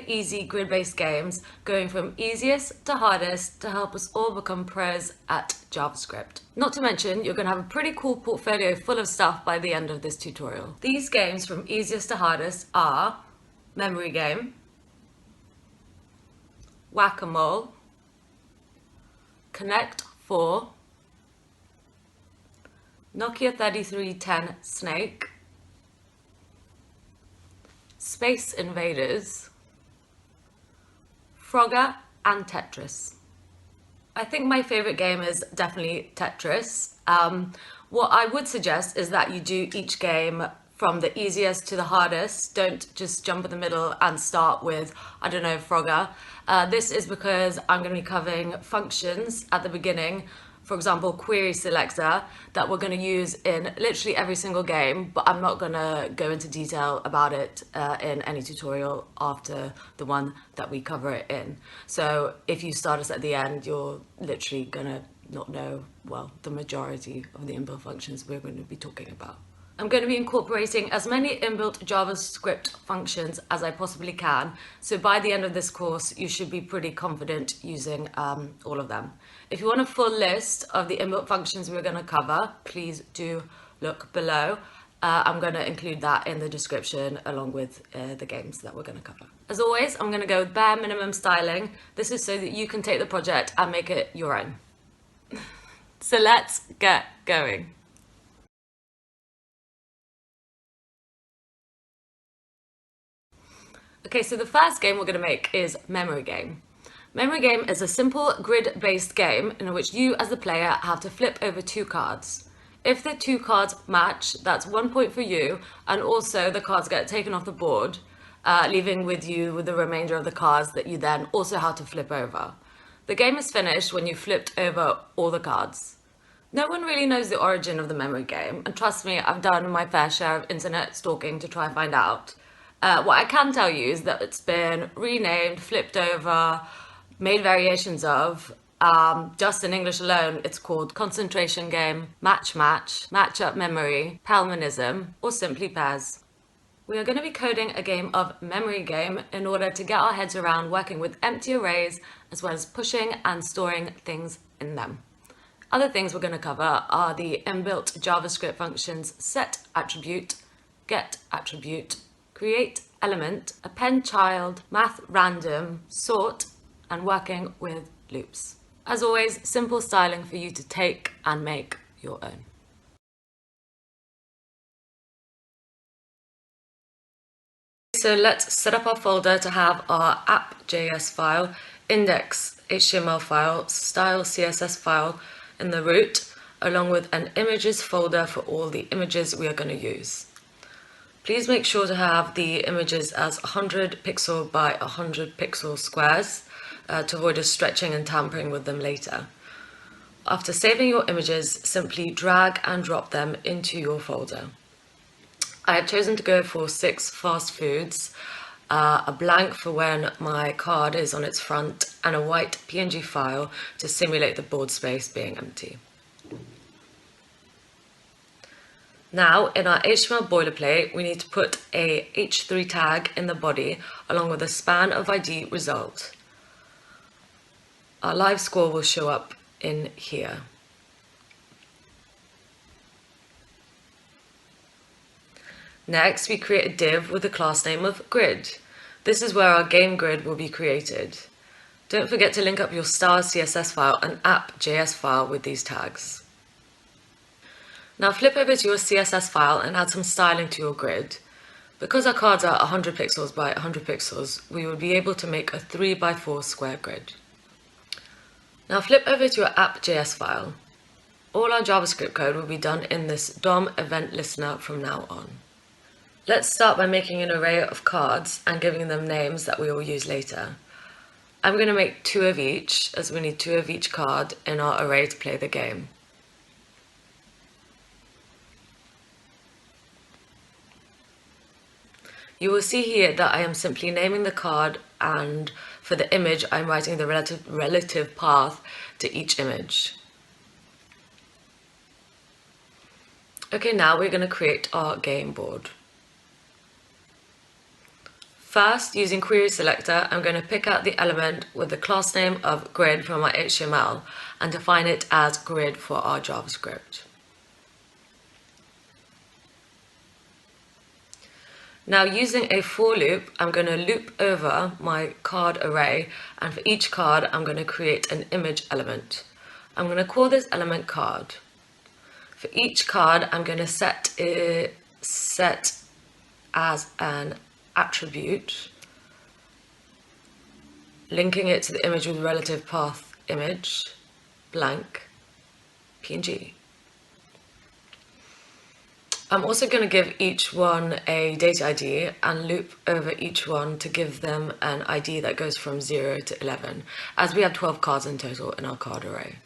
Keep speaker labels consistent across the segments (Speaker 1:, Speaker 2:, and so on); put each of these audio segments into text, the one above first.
Speaker 1: easy grid-based games, going from easiest to hardest to help us all become pros at JavaScript. Not to mention, you're going to have a pretty cool portfolio full of stuff by the end of this tutorial. These games from easiest to hardest are Memory Game, Whack-A-Mole, Connect 4, Nokia 3310 Snake, Space Invaders, Frogger, and Tetris. I think my favorite game is definitely Tetris. What I would suggest is that you do each game from the easiest to the hardest. Don't just jump in the middle and start with, I don't know, Frogger. This is because I'm going to be covering functions at the beginning. For example, querySelector, that we're going to use in literally every single game, but I'm not going to go into detail about it in any tutorial after the one that we cover it in. So if you start us at the end, you're literally going to not know, well, the majority of the inbuilt functions we're going to be talking about. I'm going to be incorporating as many inbuilt JavaScript functions as I possibly can, so by the end of this course you should be pretty confident using all of them. If you want a full list of the inbuilt functions we're going to cover, please do look below. I'm going to include that in the description along with the games that we're going to cover. As always, I'm going to go with bare minimum styling. This is so that you can take the project and make it your own. So let's get going. Okay, so the first game we're going to make is Memory Game. Memory Game is a simple grid-based game in which you as the player have to flip over two cards. If the two cards match, that's 1 point for you, and also the cards get taken off the board, leaving with you with the remainder of the cards that you then also have to flip over. The game is finished when you flipped over all the cards. No one really knows the origin of the Memory Game, and trust me, I've done my fair share of internet stalking to try and find out. What I can tell you is that it's been renamed, flipped over, made variations of. Just in English alone, it's called Concentration Game, Match, Match-Up Memory, Pelmanism, or simply Pairs. We are going to be coding a game of Memory Game in order to get our heads around working with empty arrays as well as pushing and storing things in them. Other things we're going to cover are the inbuilt JavaScript functions SetAttribute, getAttribute, createElement, appendChild, Math.random, sort, and working with loops. As always, simple styling for you to take and make your own. So let's set up our folder to have our app.js file, index.html file, style CSS file in the root, along with an images folder for all the images we are going to use. Please make sure to have the images as 100 pixel by 100 pixel squares to avoid us stretching and tampering with them later. After saving your images, simply drag and drop them into your folder. I have chosen to go for 6 fast foods, a blank for when my card is on its front, and a white PNG file to simulate the board space being empty. Now, in our HTML boilerplate, we need to put a h3 tag in the body along with a span of ID result. Our live score will show up in here. Next, we create a div with the class name of grid. This is where our game grid will be created. Don't forget to link up your star CSS file and app.js file with these tags. Now flip over to your CSS file and add some styling to your grid. Because our cards are 100 pixels by 100 pixels, we will be able to make a 3 by 4 square grid. Now flip over to your app.js file. All our JavaScript code will be done in this DOM event listener from now on. Let's start by making an array of cards and giving them names that we will use later. I'm going to make 2 of each, as we need 2 of each card in our array to play the game. You will see here that I am simply naming the card, and for the image I'm writing the relative path to each image. Okay, now we're going to create our game board. First, using querySelector, I'm going to pick out the element with the class name of grid from my HTML and define it as grid for our JavaScript. Now, using a for loop, I'm going to loop over my card array, and for each card, I'm going to create an image element. I'm going to call this element card. For each card, I'm going to set as an attribute, linking it to the image with relative path image, blank, PNG. I'm also going to give each one a data ID and loop over each one to give them an ID that goes from 0 to 11, as we have 12 cards in total in our card array.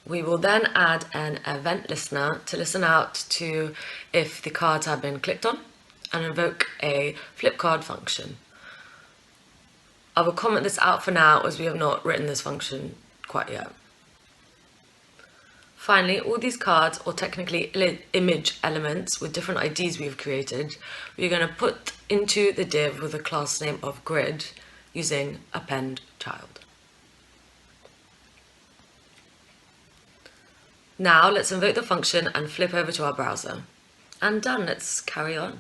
Speaker 1: We will then add an event listener to listen out to if the cards have been clicked on and invoke a flip card function. I will comment this out for now as we have not written this function quite yet. Finally, all these cards, or technically image elements with different IDs we've created, we're going to put into the div with a class name of grid using appendChild. Now let's invoke the function and flip over to our browser. And done, let's carry on.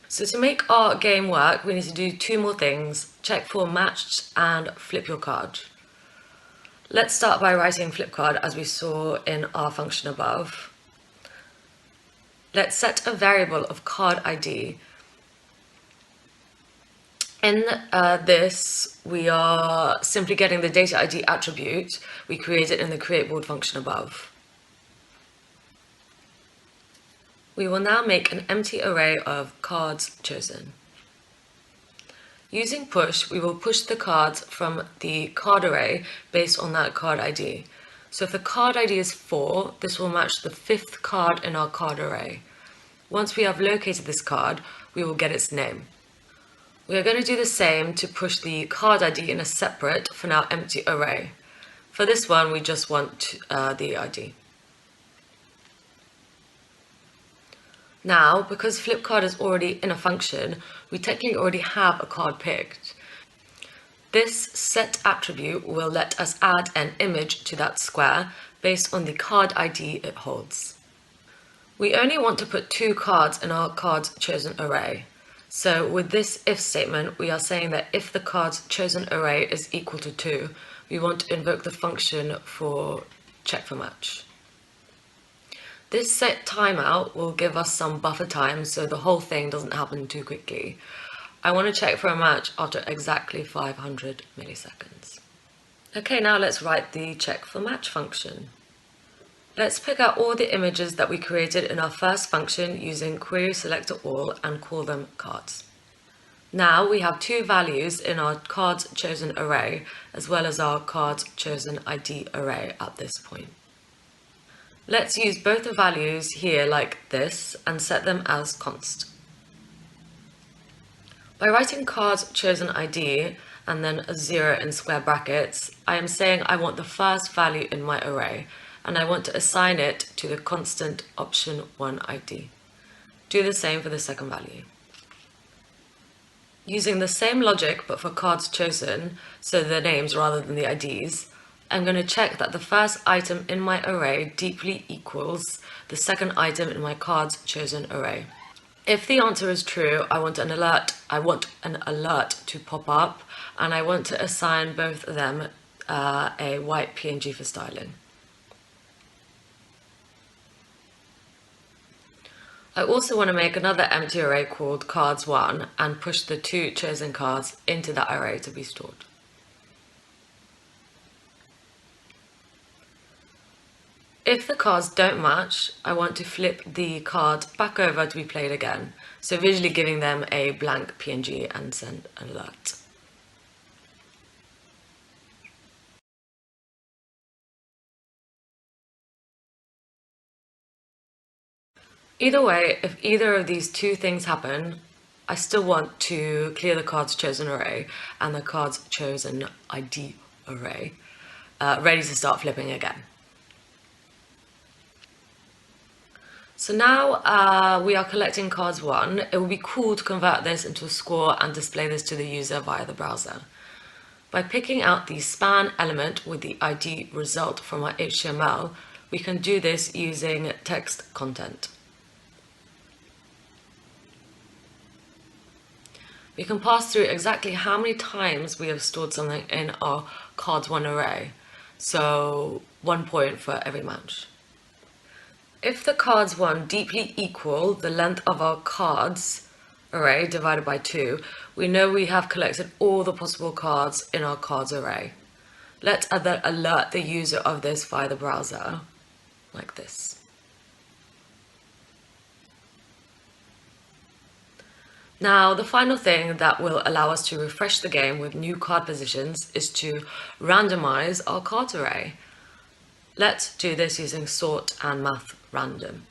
Speaker 1: So to make our game work, we need to do two more things: check for matched and flip your card. Let's start by writing flip card as we saw in our function above. Let's set a variable of card ID. In this, we are simply getting the data ID attribute we created in the createBoard function above. We will now make an empty array of cards chosen. Using push, we will push the cards from the card array based on that card ID. So if the card ID is 4, this will match the 5th card in our card array. Once we have located this card, we will get its name. We are going to do the same to push the card ID in a separate, for now empty array. For this one, we just want the ID. Now, because flip card is already in a function, we technically already have a card picked. This setAttribute will let us add an image to that square based on the card ID it holds. We only want to put 2 cards in our cards chosen array. So with this if statement, we are saying that if the cards chosen array is equal to 2, we want to invoke the function for check for match. This set timeout will give us some buffer time so the whole thing doesn't happen too quickly. I want to check for a match after exactly 500 milliseconds. Okay, now let's write the check for match function. Let's pick out all the images that we created in our first function using querySelector all and call them cards. Now we have 2 values in our cards chosen array as well as our cards chosen ID array at this point. Let's use both the values here like this and set them as const. By writing cards chosen ID and then a 0 in square brackets, I am saying I want the first value in my array and I want to assign it to the constant option 1 ID. Do the same for the second value. Using the same logic but for cards chosen, so the names rather than the IDs, I'm going to check that the first item in my array deeply equals the second item in my cards chosen array. If the answer is true, I want an alert to pop up, and I want to assign both of them a white PNG for styling. I also want to make another empty array called cards1 and push the 2 chosen cards into that array to be stored. If the cards don't match, I want to flip the card back over to be played again, so visually giving them a blank PNG and send an alert. Either way, if either of these 2 things happen, I still want to clear the cards chosen array and the cards chosen ID array, ready to start flipping again. So now we are collecting cards 1. It will be cool to convert this into a score and display this to the user via the browser. By picking out the span element with the ID result from our HTML, we can do this using text content. We can pass through exactly how many times we have stored something in our cards1 array, so 1 point for every match. If the cards1 deeply equal the length of our cards array divided by 2, we know we have collected all the possible cards in our cards array. Let's then alert the user of this via the browser, like this. Now, the final thing that will allow us to refresh the game with new card positions is to randomize our card array. Let's do this using sort and Math.random.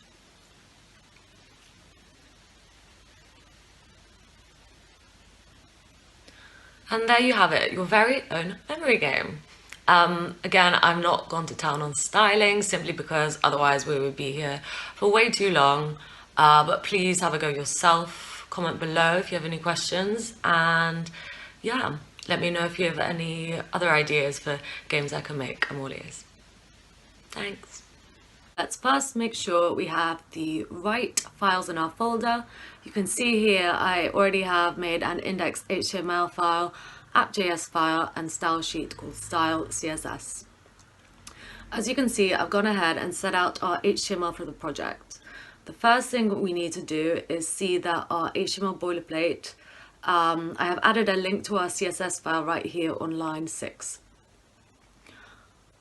Speaker 1: And there you have it, your very own memory game. Again, I'm not gone to town on styling simply because otherwise we would be here for way too long. But please have a go yourself. Comment below if you have any questions. And yeah, let me know if you have any other ideas for games I can make. I'm all ears. Thanks. Let's first make sure we have the right files in our folder. You can see here I already have made an index.html file, app.js file, and style sheet called style.css. As you can see, I've gone ahead and set out our HTML for the project. The first thing we need to do is see that our HTML boilerplate, I have added a link to our CSS file right here on line 6.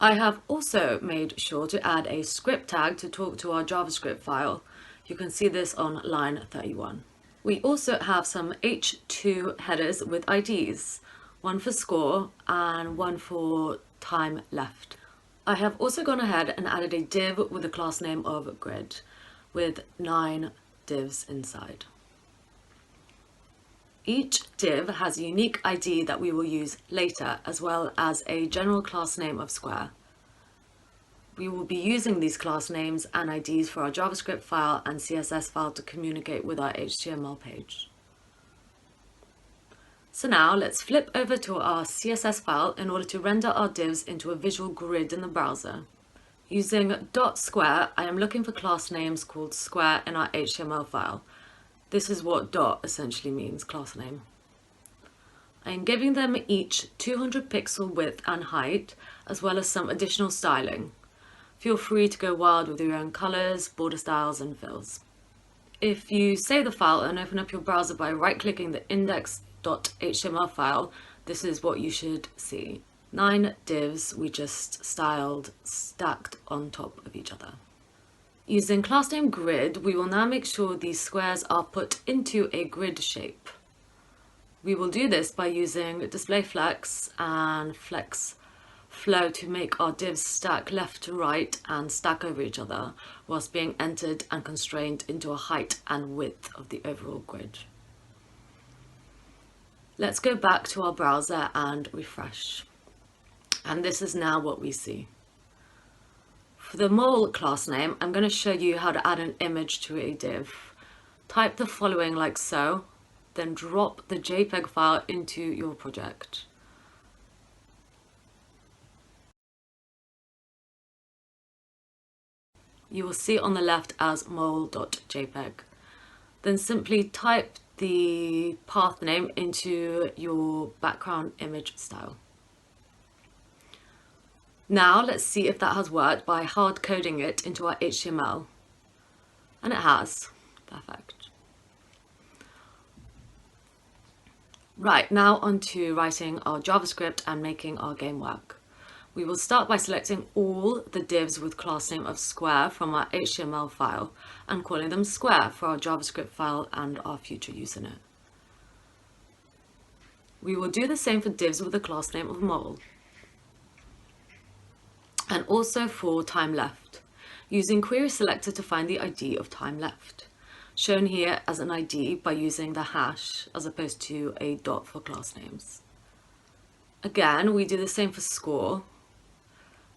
Speaker 1: I have also made sure to add a script tag to talk to our JavaScript file. You can see this on line 31. We also have some H2 headers with IDs, one for score and one for time left. I have also gone ahead and added a div with the class name of grid, with 9 divs inside. Each div has a unique ID that we will use later, as well as a general class name of square. We will be using these class names and IDs for our JavaScript file and CSS file to communicate with our HTML page. So now let's flip over to our CSS file in order to render our divs into a visual grid in the browser. Using .square, I am looking for class names called square in our HTML file. This is what dot essentially means, class name. I am giving them each 200 pixel width and height, as well as some additional styling. Feel free to go wild with your own colors, border styles, and fills. If you save the file and open up your browser by right-clicking the index.html file, this is what you should see. 9 divs we just styled stacked on top of each other. Using class name grid, we will now make sure these squares are put into a grid shape. We will do this by using display flex and flex flow to make our divs stack left to right and stack over each other whilst being entered and constrained into a height and width of the overall grid. Let's go back to our browser and refresh. And this is now what we see. For the mole class name, I'm going to show you how to add an image to a div. Type the following like so, then drop the JPEG file into your project. You will see it on the left as mole.jpg. Then simply type the path name into your background image style. Now let's see if that has worked by hard coding it into our HTML. And it has. Perfect. Right, now on to writing our JavaScript and making our game work. We will start by selecting all the divs with class name of square from our HTML file and calling them square for our JavaScript file and our future use in it. We will do the same for divs with the class name of mole. And also for time left, using querySelector to find the ID of time left, shown here as an ID by using the hash as opposed to a dot for class names. Again, we do the same for score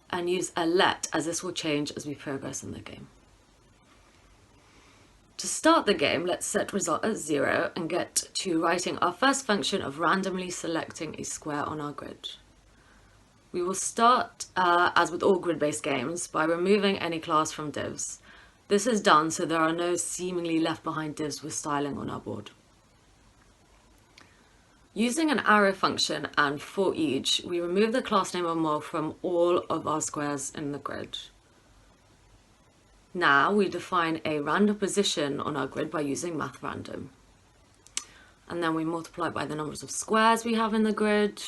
Speaker 1: and use a let, as this will change as we progress in the game. To start the game, let's set result as 0 and get to writing our first function of randomly selecting a square on our grid. We will start, as with all grid-based games, by removing any class from divs. This is done so there are no seemingly left behind divs with styling on our board. Using an arrow function and forEach, we remove the class name of mol from all of our squares in the grid. Now we define a random position on our grid by using Math.random. And then we multiply it by the numbers of squares we have in the grid.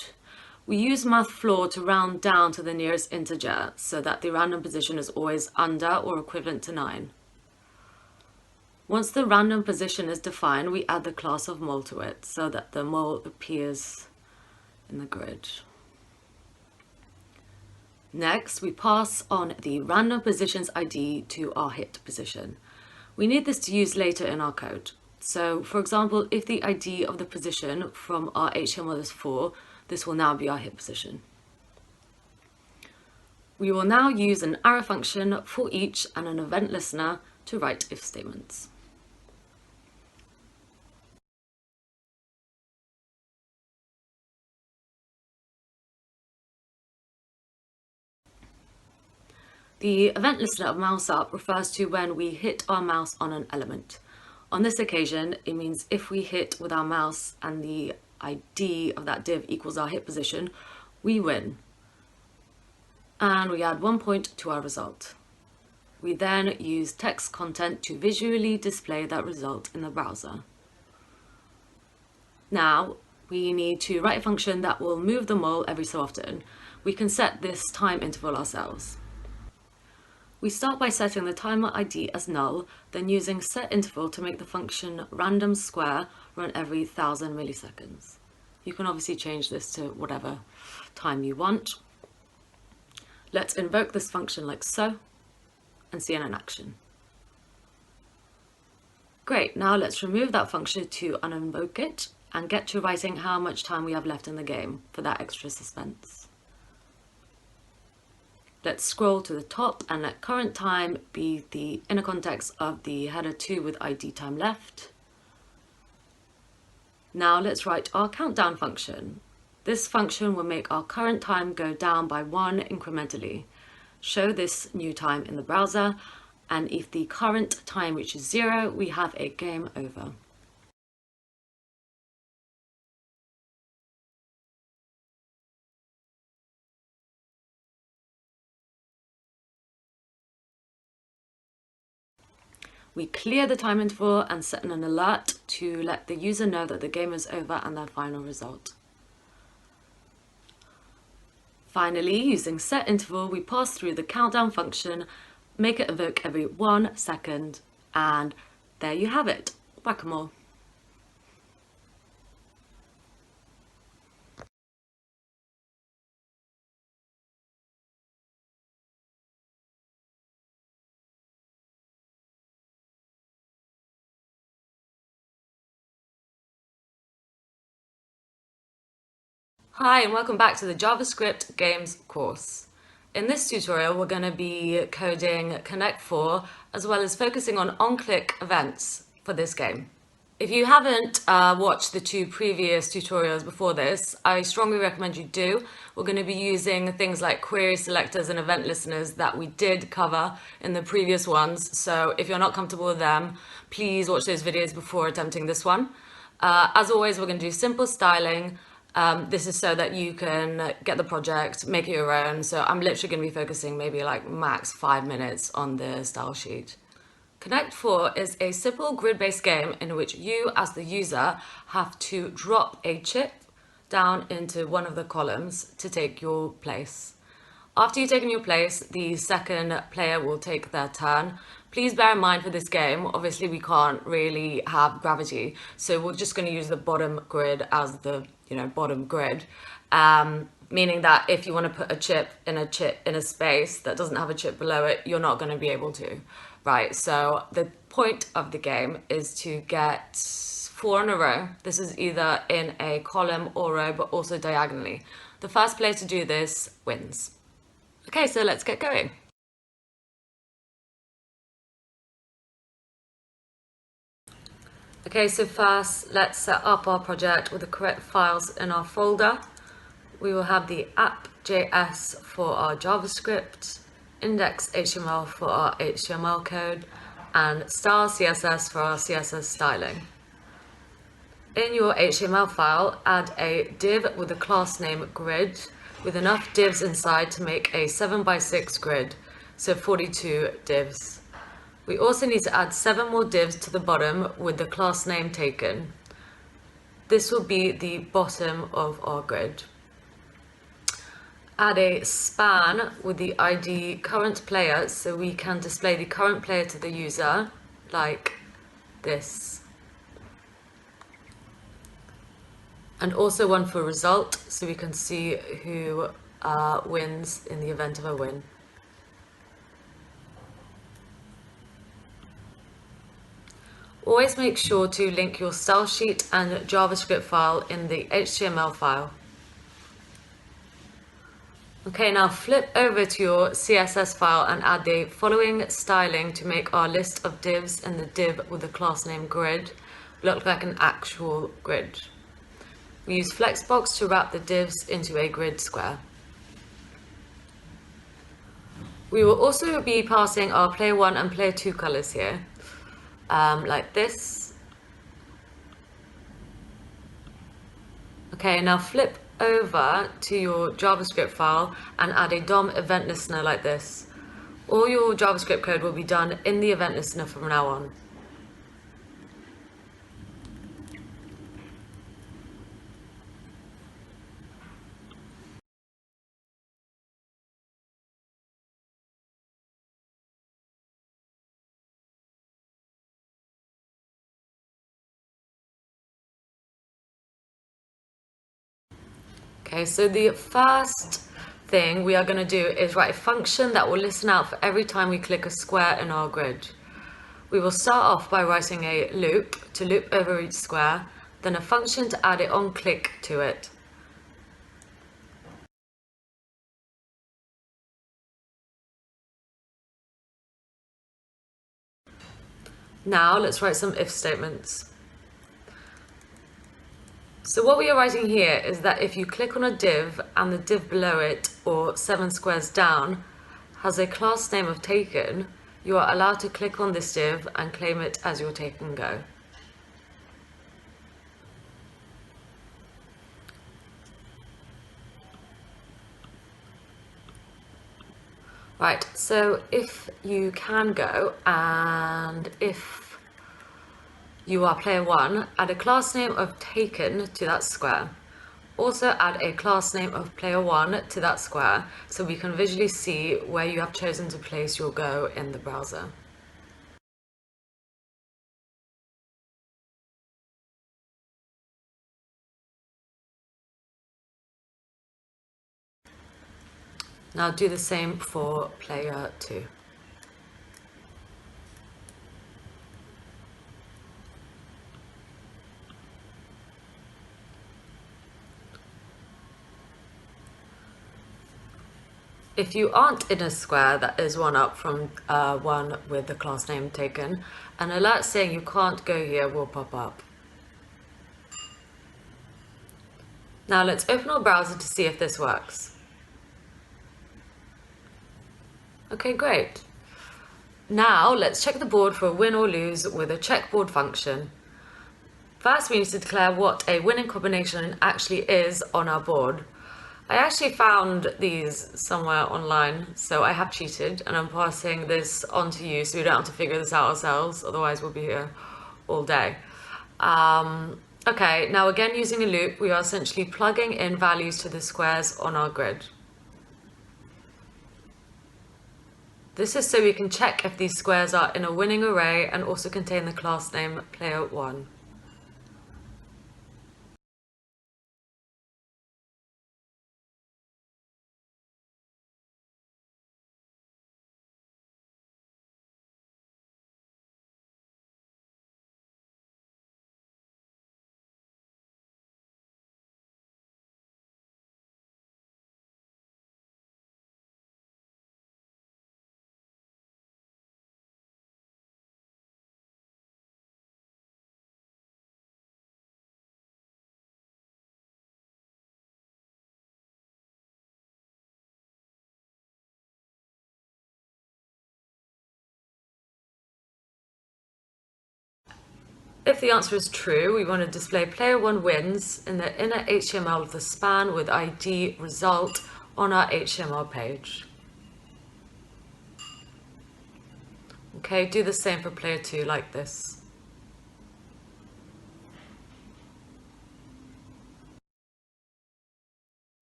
Speaker 1: We use math_floor to round down to the nearest integer so that the random position is always under or equivalent to 9. Once the random position is defined, we add the class of mol to it so that the mol appears in the grid. Next, we pass on the random position's ID to our hit position. We need this to use later in our code. So, for example, if the ID of the position from our HTML is 4, this will now be our hit position. We will now use an arrow function, forEach, and an event listener to write if statements. The event listener of mouse up refers to when we hit our mouse on an element. On this occasion, it means if we hit with our mouse and the ID of that div equals our hit position, we win. And we add 1 point to our result. We then use text content to visually display that result in the browser. Now, we need to write a function that will move the mol every so often. We can set this time interval ourselves. We start by setting the timer ID as null, then using setInterval to make the function random square run every 1000 milliseconds. You can obviously change this to whatever time you want. Let's invoke this function like so and see it in action. Great, now let's remove that function to uninvoke it and get to writing how much time we have left in the game for that extra suspense. Let's scroll to the top and let current time be the inner context of the header 2 with ID time left. Now let's write our countdown function. This function will make our current time go down by 1 incrementally. Show this new time in the browser, and if the current time reaches 0, we have a game over. We clear the time interval and set an alert to let the user know that the game is over and their final result. Finally, using setInterval, we pass through the countdown function, make it evoke every 1 second, and there you have it. Whack-a-mole. Hi and welcome back to the JavaScript Games course. In this tutorial we're going to be coding Connect For as well as focusing on onclick events for this game. If you haven't watched the 2 previous tutorials before this, I strongly recommend you do. We're going to be using things like query selectors and event listeners that we did cover in the previous ones, so if you're not comfortable with them, please watch those videos before attempting this one. As always, we're going to do simple styling. This is so that you can get the project, make it your own. So I'm literally going to be focusing maybe like max 5 minutes on the style sheet. Connect For is a simple grid-based game in which you as the user have to drop a chip down into one of the columns to take your place. After you've taken your place, the second player will take their turn. Please bear in mind for this game, obviously we can't really have gravity, so we're just going to use the bottom grid as the bottom grid, meaning that if you want to put a chip in a space that doesn't have a chip below it, you're not going to be able to, right? So the point of the game is to get 4 in a row. This is either in a column or row, but also diagonally. The first player to do this wins. Okay, so let's get going. Okay, so first let's set up our project with the correct files in our folder. We will have the app.js for our JavaScript, index.html for our HTML code, and style CSS for our CSS styling. In your HTML file, add a div with a class name grid with enough divs inside to make a 7x6 grid, so 42 divs. We also need to add 7 more divs to the bottom with the class name taken. This will be the bottom of our grid. Add a span with the ID current player so we can display the current player to the user, like this. And also one for result so we can see who wins in the event of a win. Always make sure to link your style sheet and JavaScript file in the HTML file. Okay, now flip over to your CSS file and add the following styling to make our list of divs and the div with the class name grid look like an actual grid. We use Flexbox to wrap the divs into a grid square. We will also be passing our player 1 and player 2 colors here, like this. Okay, now flip over to your JavaScript file and add a DOM event listener like this. All your JavaScript code will be done in the event listener from now on. Okay, so the first thing we are going to do is write a function that will listen out for every time we click a square in our grid. We will start off by writing a loop to loop over each square, then a function to add it on click to it. Now let's write some if statements. So what we are writing here is that if you click on a div and the div below it, or 7 squares down, has a class name of taken, you are allowed to click on this div and claim it as your take and go. Right, so if you can go and if you are player 1, add a class name of taken to that square. Also add a class name of player 1 to that square so we can visually see where you have chosen to place your go in the browser. Now do the same for player 2. If you aren't in a square that is one up from one with the class name taken, an alert saying you can't go here will pop up. Now let's open our browser to see if this works. Okay, great. Now let's check the board for a win or lose with a checkboard function. First, we need to declare what a winning combination actually is on our board. I actually found these somewhere online, so I have cheated and I'm passing this on to you so we don't have to figure this out ourselves, otherwise we'll be here all day. Okay, now again using a loop, we are essentially plugging in values to the squares on our grid. This is so we can check if these squares are in a winning array and also contain the class name player 1. If the answer is true, we want to display player 1 wins in the inner HTML of the span with ID result on our HTML page. Okay, do the same for player 2 like this.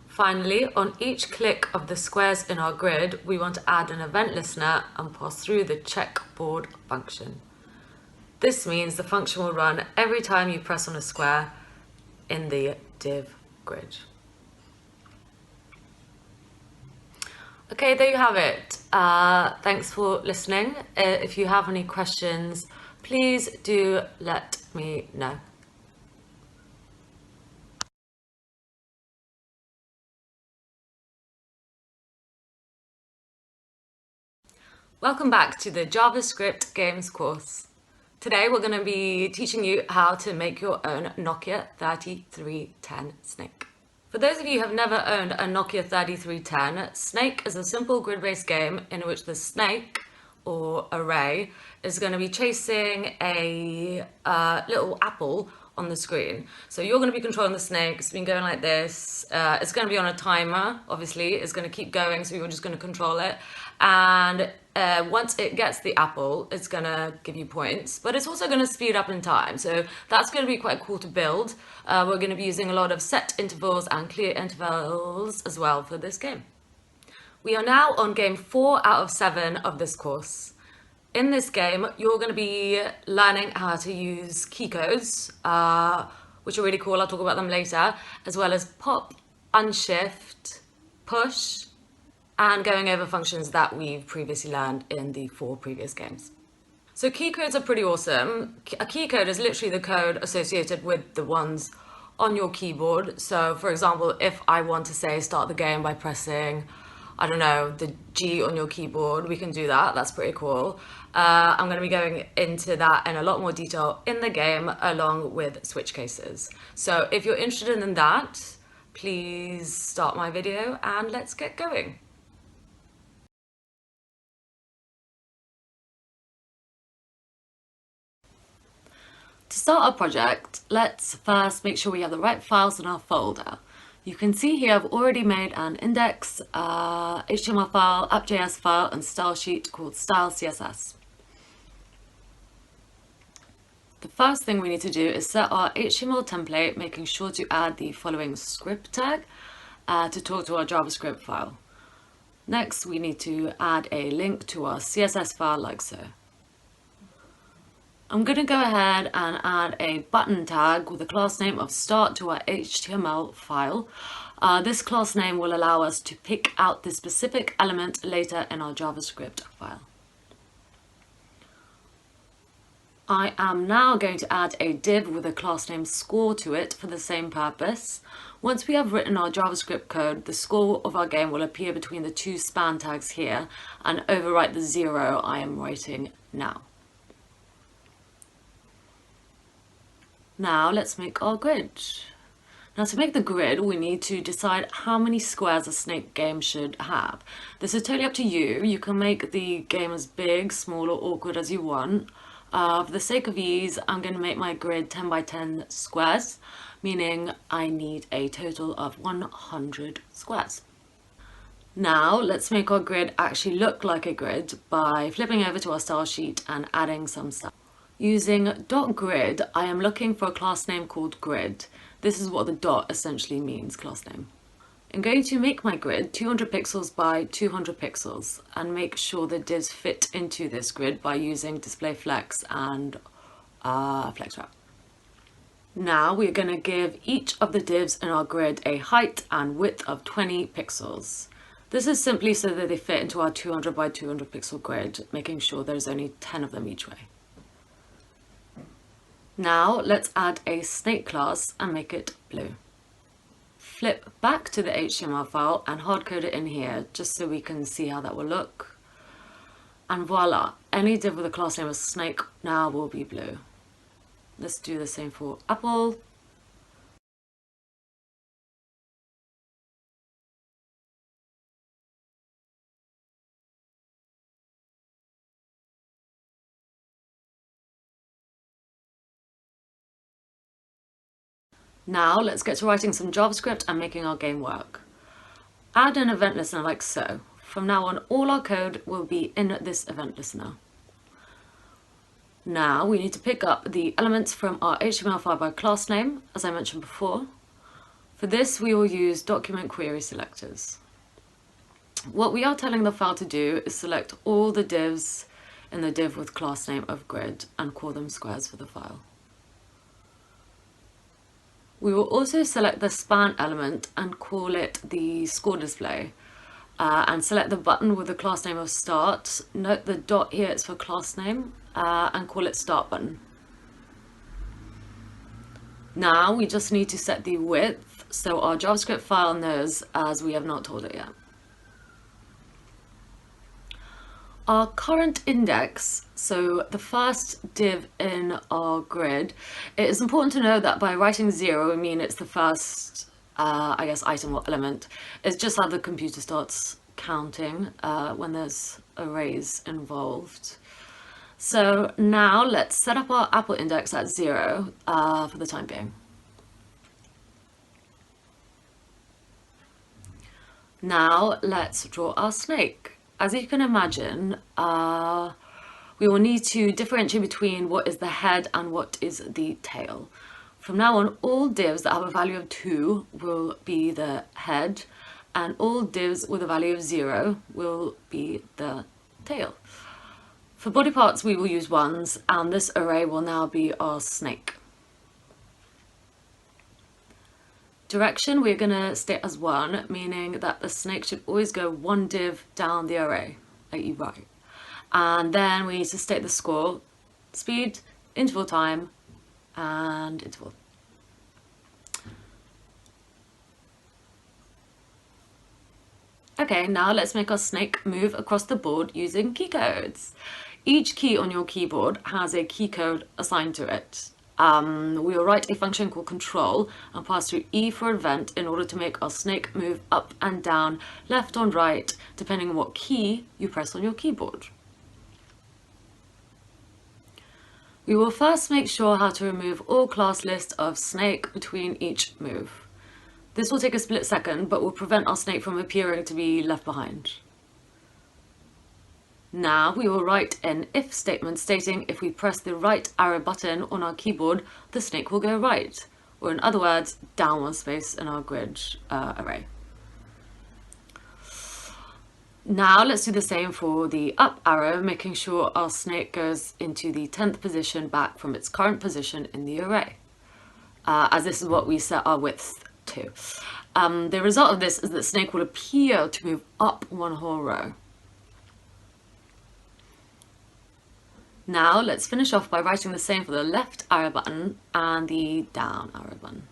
Speaker 1: Finally, on each click of the squares in our grid, we want to add an event listener and pass through the checkboard function. This means the function will run every time you press on a square in the div grid. Okay, there you have it. Thanks for listening. If you have any questions, please do let me know. Welcome back to the JavaScript Games course. Today we're going to be teaching you how to make your own Nokia 3310 Snake. For those of you who have never owned a Nokia 3310, Snake is a simple grid-based game in which the snake, or array, is going to be chasing a little apple on the screen. So you're going to be controlling the snake. It's been going like this. It's going to be on a timer, obviously. It's going to keep going, so you're just going to control it. And once it gets the apple, it's going to give you points, but it's also going to speed up in time. So that's going to be quite cool to build. We're going to be using a lot of setIntervals and createIntervals as well for this game. We are now on game 4 out of 7 of this course. In this game, you're going to be learning how to use key codes, which are really cool. I'll talk about them later, as well as pop, unshift, push, and going over functions that we've previously learned in the 4 previous games. So key codes are pretty awesome. A key code is literally the code associated with the ones on your keyboard. So for example, if I want to say start the game by pressing, I don't know, the G on your keyboard, we can do that. That's pretty cool. I'm going to be going into that in a lot more detail in the game along with switch cases. So if you're interested in that, please start my video and let's get going. To start our project, let's first make sure we have the right files in our folder. You can see here I've already made an index, HTML file, app.js file, and style sheet called style CSS. The first thing we need to do is set our HTML template, making sure to add the following script tag to talk to our JavaScript file. Next, we need to add a link to our CSS file like so. I'm going to go ahead and add a button tag with a class name of start to our HTML file. This class name will allow us to pick out the specific element later in our JavaScript file. I am now going to add a div with a class name score to it for the same purpose. Once we have written our JavaScript code, the score of our game will appear between the 2 span tags here and overwrite the 0 I am writing now. Now let's make our grid. Now to make the grid, we need to decide how many squares a snake game should have. This is totally up to you. You can make the game as big, small, or awkward as you want. For the sake of ease, I'm going to make my grid 10 by 10 squares, meaning I need a total of 100 squares. Now let's make our grid actually look like a grid by flipping over to our style sheet and adding some stuff. Using .grid, I am looking for a class name called grid. This is what the dot essentially means, class name. I'm going to make my grid 200 pixels by 200 pixels and make sure the divs fit into this grid by using display flex and flex wrap. Now we're going to give each of the divs in our grid a height and width of 20 pixels. This is simply so that they fit into our 200 by 200 pixel grid, making sure there's only 10 of them each way. Now let's add a snake class and make it blue. Flip back to the HTML file and hardcode it in here just so we can see how that will look. And voila, any div with a class name of snake now will be blue. Let's do the same for apple. Now let's get to writing some JavaScript and making our game work. Add an event listener like so. From now on, all our code will be in this event listener. Now we need to pick up the elements from our HTML file by class name, as I mentioned before. For this, we will use document query selectors. What we are telling the file to do is select all the divs in the div with class name of grid and call them squares for the file. We will also select the span element and call it the score display, and select the button with the class name of start. Note the dot here is for class name, and call it start button. Now we just need to set the width so our JavaScript file knows, as we have not told it yet. Our current index, so the first div in our grid, it is important to know that by writing 0, we mean it's the first, item or element. It's just how the computer starts counting when there's arrays involved. So now let's set up our apple index at 0 for the time being. Now let's draw our snake. As you can imagine, we will need to differentiate between what is the head and what is the tail. From now on, all divs that have a value of 2 will be the head, and all divs with a value of 0 will be the tail. For body parts, we will use 1s, and this array will now be our snake. Direction we're going to state as 1, meaning that the snake should always go 1 div down the array, i.e. right. And then we need to state the score, speed, interval time, and interval. Okay, now let's make our snake move across the board using key codes. Each key on your keyboard has a key code assigned to it. We will write a function called control and pass through E for event in order to make our snake move up and down, left or right, depending on what key you press on your keyboard. We will first make sure how to remove all class list of snake between each move. This will take a split second, but will prevent our snake from appearing to be left behind. Now we will write an if statement stating if we press the right arrow button on our keyboard, the snake will go right, or in other words, down one space in our grid array. Now let's do the same for the up arrow, making sure our snake goes into the 10th position back from its current position in the array, as this is what we set our width to. The result of this is that snake will appear to move up one whole row. Now let's finish off by writing the same for the left arrow button and the down arrow button.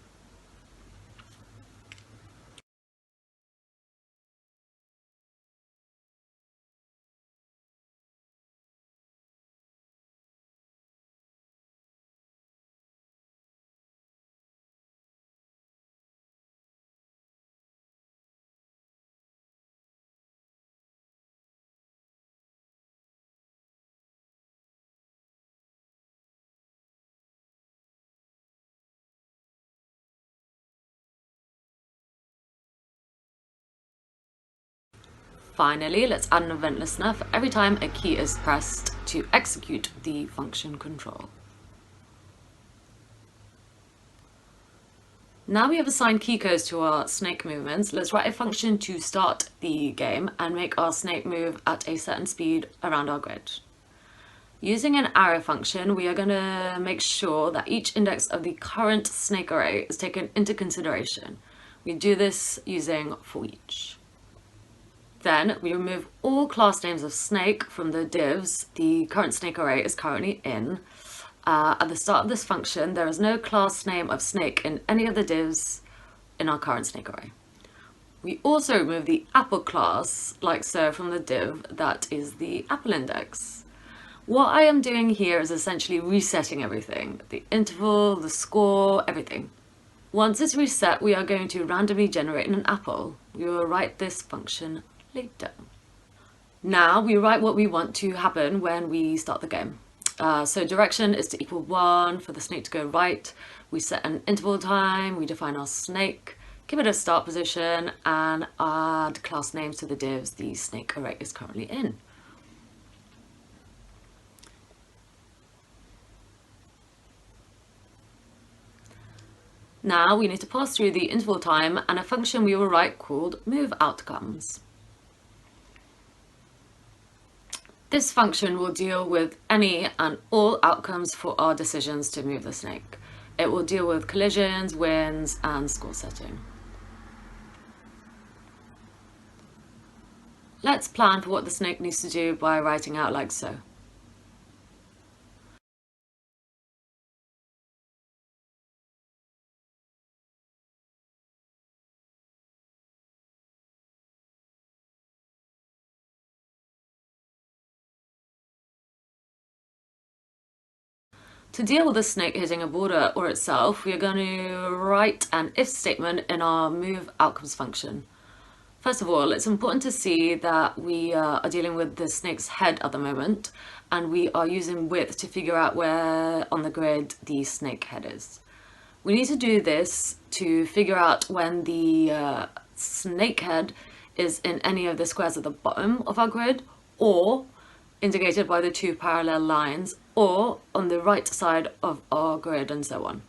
Speaker 1: Finally, let's add an event listener for every time a key is pressed to execute the function control. Now we have assigned key codes to our snake movements. Let's write a function to start the game and make our snake move at a certain speed around our grid. Using an arrow function, we are going to make sure that each index of the current snake array is taken into consideration. We do this using forEach. Then we remove all class names of snake from the divs the current snake array is currently in. At the start of this function, there is no class name of snake in any of the divs in our current snake array. We also remove the apple class, like so, from the div that is the apple index. What I am doing here is essentially resetting everything, the interval, the score, everything. Once it's reset, we are going to randomly generate an apple. We will write this function later. Now we write what we want to happen when we start the game. So direction is to equal 1 for the snake to go right. We set an interval time, we define our snake, give it a start position, and add class names to the divs the snake array is currently in. Now we need to pass through the interval time and a function we will write called moveOutcomes. This function will deal with any and all outcomes for our decisions to move the snake. It will deal with collisions, wins, and score setting. Let's plan for what the snake needs to do by writing out like so. To deal with the snake hitting a border or itself, we are going to write an if statement in our moveOutcomes function. First of all, it's important to see that we are dealing with the snake's head at the moment, and we are using width to figure out where on the grid the snake head is. We need to do this to figure out when the snake head is in any of the squares at the bottom of our grid, or indicated by the 2 parallel lines, or on the right side of our grid, and so on.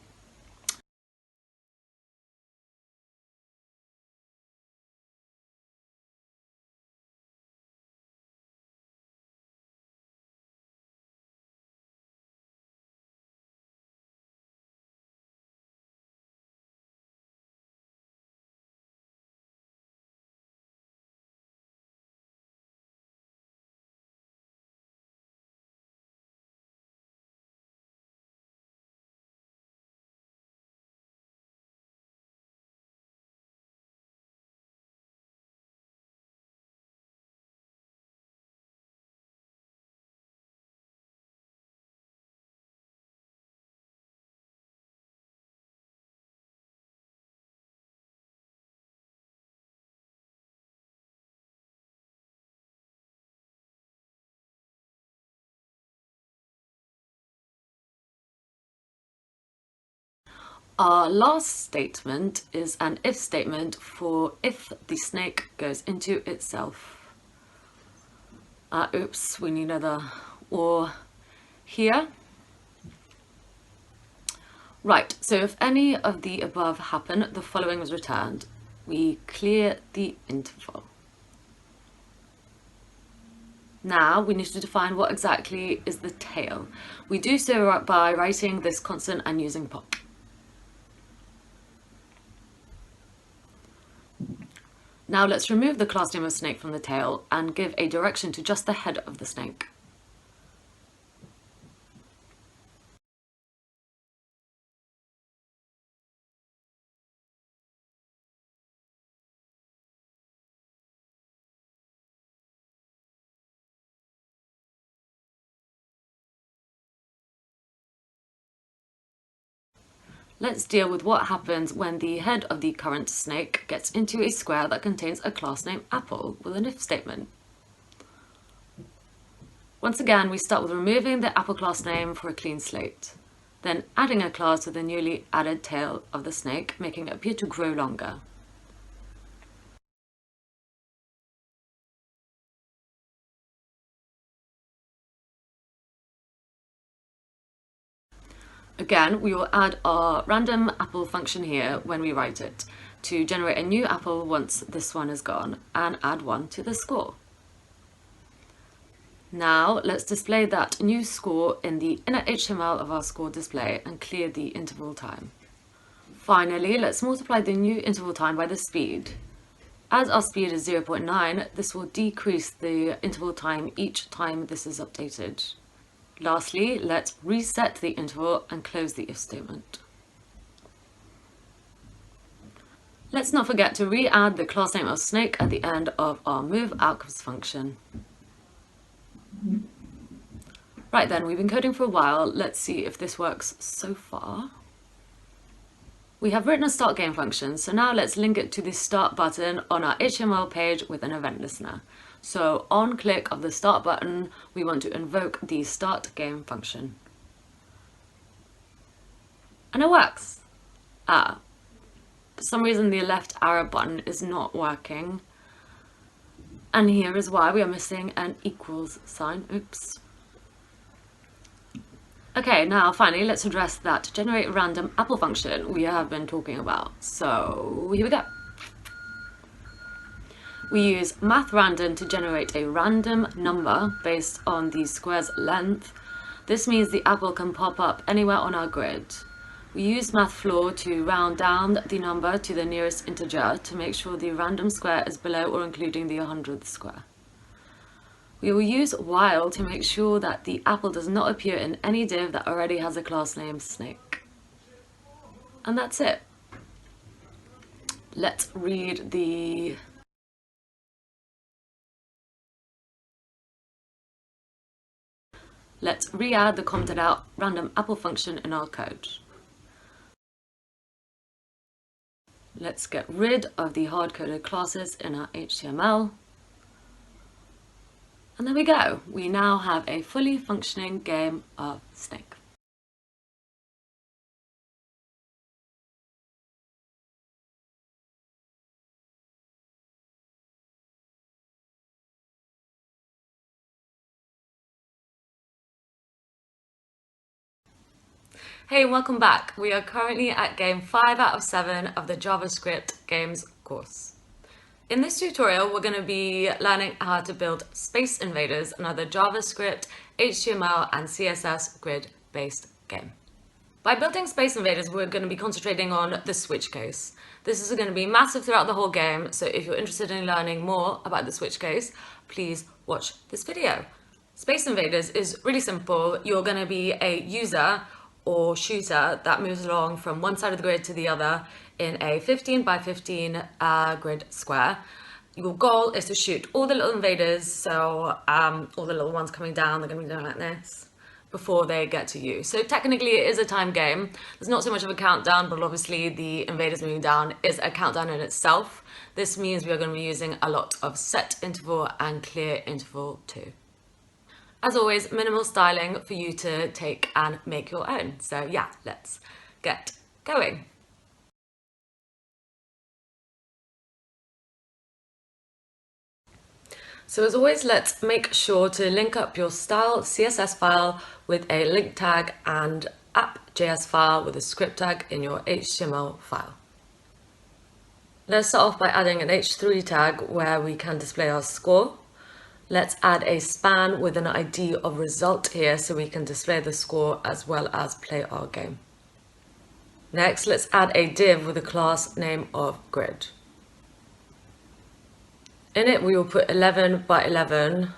Speaker 1: Our last statement is an if statement for if the snake goes into itself. Oops, we need another or here. Right, so if any of the above happen, the following is returned. We clear the interval. Now we need to define what exactly is the tail. We do so by writing this constant and using pop. Now let's remove the class name of snake from the tail and give a direction to just the head of the snake. Let's deal with what happens when the head of the current snake gets into a square that contains a class name apple with an if statement. Once again, we start with removing the apple class name for a clean slate, then adding a class to the newly added tail of the snake, making it appear to grow longer. Again, we will add our random apple function here when we write it to generate a new apple once this one is gone and add 1 to the score. Now let's display that new score in the inner HTML of our score display and clear the interval time. Finally, let's multiply the new interval time by the speed. As our speed is 0.9, this will decrease the interval time each time this is updated. Lastly, let's reset the interval and close the if statement. Let's not forget to re-add the class name of snake at the end of our moveOutcomes function. Right then, we've been coding for a while. Let's see if this works so far. We have written a start game function, so now let's link it to the start button on our HTML page with an event listener. So on click of the start button, we want to invoke the start game function. And it works. For some reason the left arrow button is not working. And here is why we are missing an equals sign. Oops. Okay, now finally let's address that generate random apple function we have been talking about. So here we go. We use Math.random to generate a random number based on the square's length. This means the apple can pop up anywhere on our grid. We use mathfloor to round down the number to the nearest integer to make sure the random square is below or including the 100th square. We will use while to make sure that the apple does not appear in any div that already has a class name snake. And that's it. Let's read the Let's re-add the commented out random apple function in our code. Let's get rid of the hard-coded classes in our HTML. And there we go. We now have a fully functioning game of Snake. Hey, welcome back. We are currently at game 5 out of 7 of the JavaScript games course. In this tutorial, we're going to be learning how to build Space Invaders, another JavaScript, HTML, and CSS grid-based game. By building Space Invaders, we're going to be concentrating on the switch case. This is going to be massive throughout the whole game, so if you're interested in learning more about the switch case, please watch this video. Space Invaders is really simple. You're going to be a user or shooter that moves along from one side of the grid to the other in a 15 by 15 grid square. Your goal is to shoot all the little invaders, so all the little ones coming down, they're going to be doing like this before they get to you. So technically it is a time game. There's not so much of a countdown, but obviously the invaders moving down is a countdown in itself. This means we are going to be using a lot of setInterval and createInterval too. As always, minimal styling for you to take and make your own. So yeah, let's get going. So as always, let's make sure to link up your style CSS file with a link tag and app.js file with a script tag in your HTML file. Let's start off by adding an h3 tag where we can display our score. Let's add a span with an ID of result here so we can display the score as well as play our game. Next, let's add a div with a class name of grid. In it, we will put 11 by 11.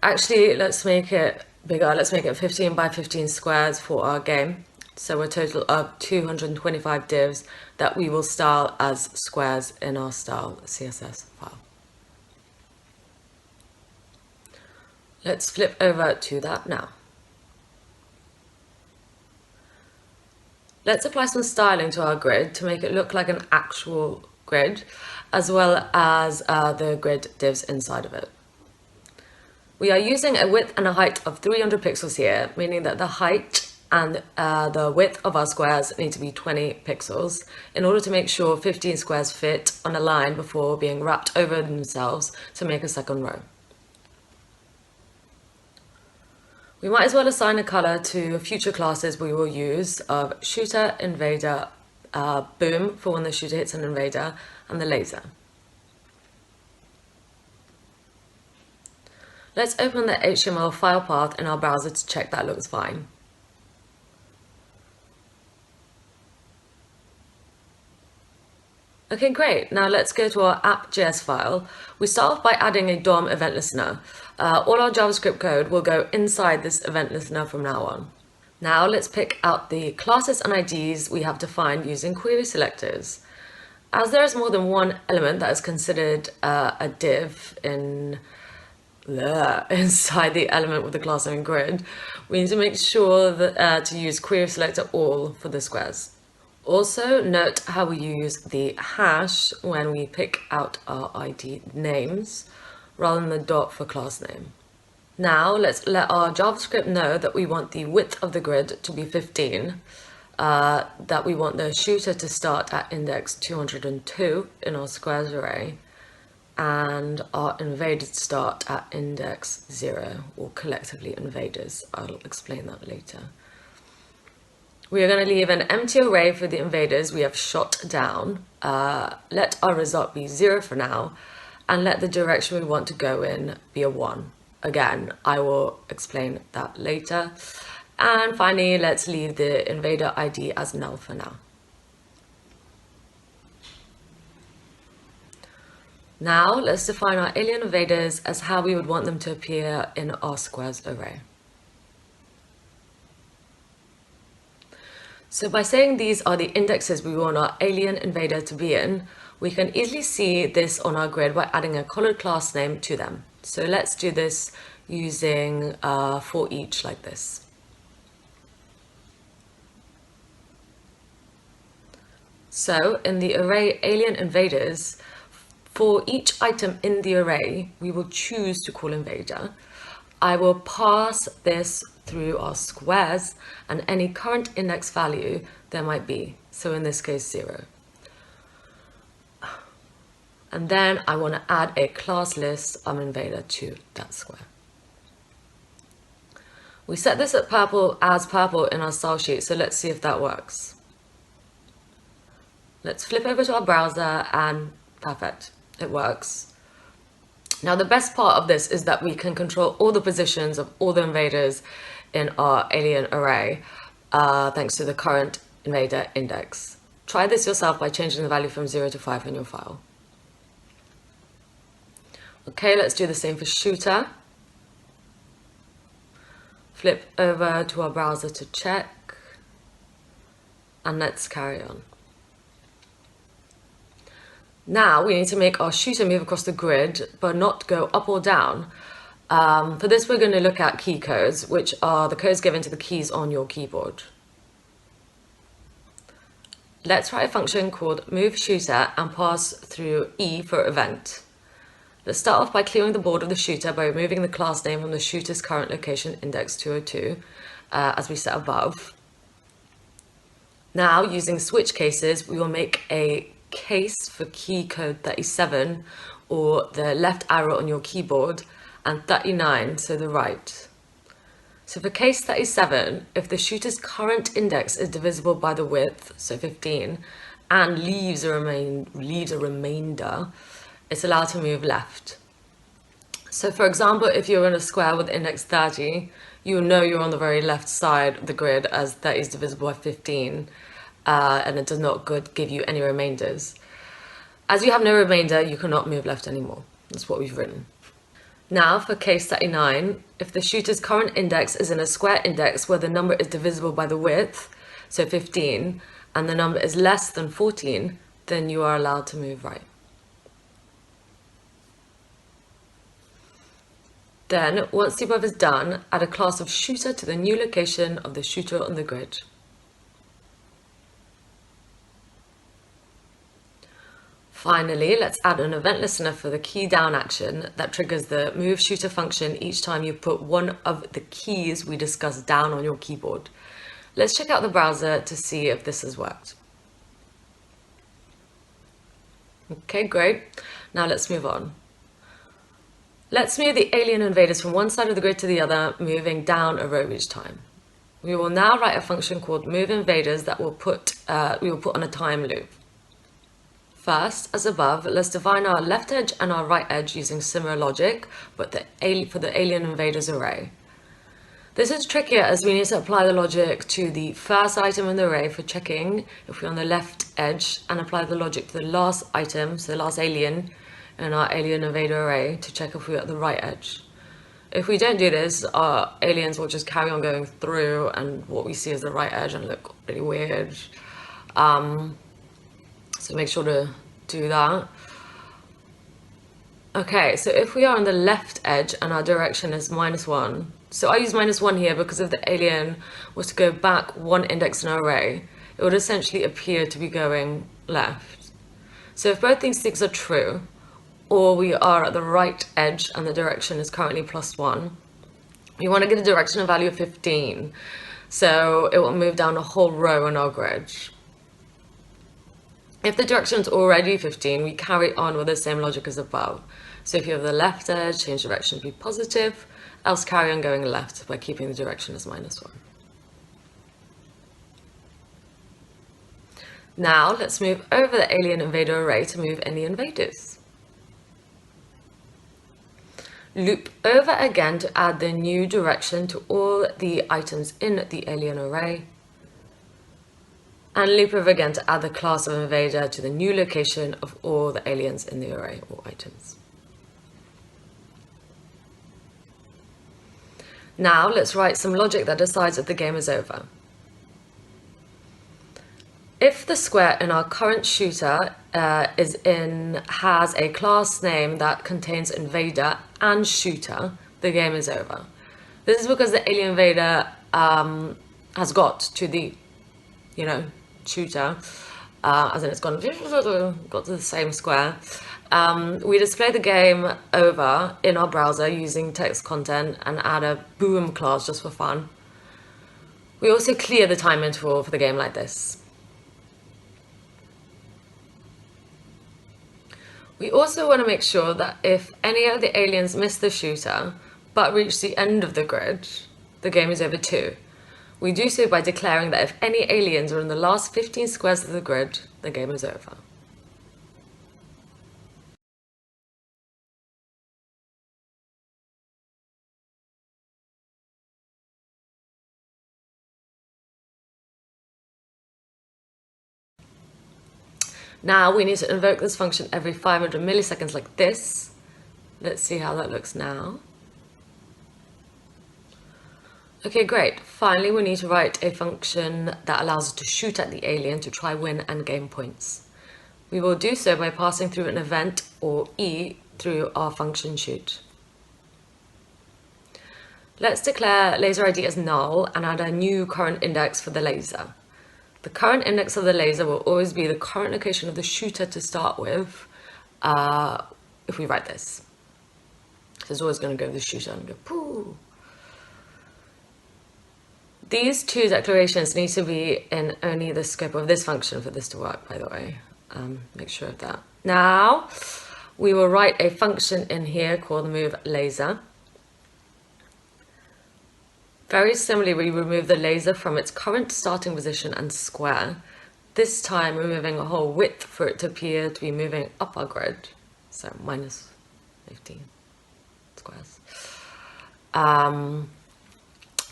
Speaker 1: Actually, let's make it bigger. Let's make it 15 by 15 squares for our game. So a total of 225 divs that we will style as squares in our style CSS file. Let's flip over to that now. Let's apply some styling to our grid to make it look like an actual grid, as well as the grid divs inside of it. We are using a width and a height of 300 pixels here, meaning that the height and the width of our squares need to be 20 pixels in order to make sure 15 squares fit on a line before being wrapped over themselves to make a second row. We might as well assign a color to future classes we will use of shooter, invader, boom for when the shooter hits an invader, and the laser. Let's open the HTML file path in our browser to check that looks fine. Okay, great. Now let's go to our app.js file. We start off by adding a DOM event listener. All our JavaScript code will go inside this event listener from now on. Now let's pick out the classes and IDs we have defined using query selectors. As there is more than one element that is considered a div in inside the element with the class name grid, we need to make sure that to use querySelector all for the squares. Also note how we use the hash when we pick out our ID names rather than the dot for class name. Now let's let our JavaScript know that we want the width of the grid to be 15, that we want the shooter to start at index 202 in our squares array, and our invaders start at index 0, or collectively invaders. I'll explain that later. We are going to leave an empty array for the invaders we have shot down. Let our result be 0 for now, and let the direction we want to go in be a 1. Again, I will explain that later. And finally, let's leave the invader ID as null for now. Now, let's define our alien invaders as how we would want them to appear in our squares array. So by saying these are the indexes we want our alien invader to be in, we can easily see this on our grid by adding a colored class name to them. So let's do this using forEach like this. So in the array alien invaders, for each item in the array, we will choose to call invader. I will pass this through our squares and any current index value there might be. So in this case, 0. And then I want to add a class list invader to that square. We set this at purple as purple in our style sheet, so let's see if that works. Let's flip over to our browser and perfect, it works. Now the best part of this is that we can control all the positions of all the invaders in our alien array thanks to the current invader index. Try this yourself by changing the value from 0 to 5 in your file. Okay, let's do the same for shooter. Flip over to our browser to check, and let's carry on. Now we need to make our shooter move across the grid, but not go up or down. For this, we're going to look at key codes, which are the codes given to the keys on your keyboard. Let's write a function called moveShooter and pass through E for event. Let's start off by clearing the board of the shooter by removing the class name from the shooter's current location, index 202, as we set above. Now, using switch cases, we will make a case for key code 37, or the left arrow on your keyboard, and 39, so the right. So for case 37, if the shooter's current index is divisible by the width, so 15, and leaves a remainder, it's allowed to move left. So for example, if you're in a square with index 30, you'll know you're on the very left side of the grid as 30 is divisible by 15, and it does not give you any remainders. As you have no remainder, you cannot move left anymore. That's what we've written. Now for case 39, if the shooter's current index is in a square index where the number is divisible by the width, so 15, and the number is less than 14, then you are allowed to move right. Then, once the above is done, add a class of shooter to the new location of the shooter on the grid. Finally, let's add an event listener for the key down action that triggers the move shooter function each time you put one of the keys we discussed down on your keyboard. Let's check out the browser to see if this has worked. Okay, great. Now let's move on. Let's move the alien invaders from one side of the grid to the other, moving down a row each time. We will now write a function called moveInvaders that we will put on a time loop. First, as above, let's define our left edge and our right edge using similar logic, but for the alien invaders array. This is trickier as we need to apply the logic to the first item in the array for checking if we're on the left edge, and apply the logic to the last item, so the last alien, in our alien invader array to check if we're at the right edge. If we don't do this, our aliens will just carry on going through and what we see is the right edge and look really weird. So make sure to do that. Okay, so if we are on the left edge and our direction is -1, so I use -1 here because if the alien was to go back one index in an array, it would essentially appear to be going left. So if both these things are true, or we are at the right edge and the direction is currently +1, we want to get a directional value of 15. So it will move down a whole row in our grid. If the direction is already 15, we carry on with the same logic as above. So if you have the left edge, change direction to be positive, else carry on going left by keeping the direction as -1. Now let's move over the alien invader array to move any invaders. Loop over again to add the new direction to all the items in the alien array. And loop over again to add the class of invader to the new location of all the aliens in the array or items. Now let's write some logic that decides if the game is over. If the square in our current shooter has a class name that contains invader and shooter, the game is over. This is because the alien invader has got to the, shooter, as in it's got to the same square. We display the game over in our browser using text content and add a boom class just for fun. We also clear the time interval for the game like this. We also want to make sure that if any of the aliens miss the shooter but reach the end of the grid, the game is over too. We do so by declaring that if any aliens are in the last 15 squares of the grid, the game is over. Now we need to invoke this function every 500 milliseconds like this. Let's see how that looks now. Okay, great. Finally, we need to write a function that allows us to shoot at the alien to try win and gain points. We will do so by passing through an event, or E, through our function shoot. Let's declare laser ID as null and add a new current index for the laser. The current index of the laser will always be the current location of the shooter to start with if we write this. So it's always going to go to the shooter and go poo. These two declarations need to be in only the scope of this function for this to work, by the way. Make sure of that. Now, we will write a function in here called move laser. Very similarly, we remove the laser from its current starting position and square, this time removing a whole width for it to appear to be moving up our grid, so minus 15 squares.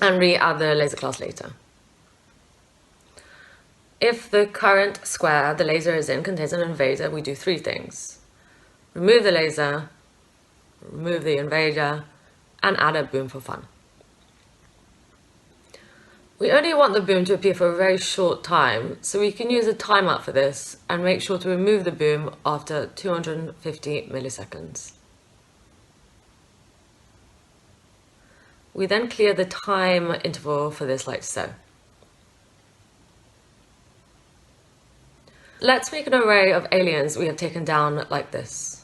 Speaker 1: And re-add the laser class later. If the current square the laser is in contains an invader, we do three things. Remove the laser, remove the invader, and add a boom for fun. We only want the boom to appear for a very short time, so we can use a timeout for this and make sure to remove the boom after 250 milliseconds. We then clear the time interval for this like so. Let's make an array of aliens we have taken down like this.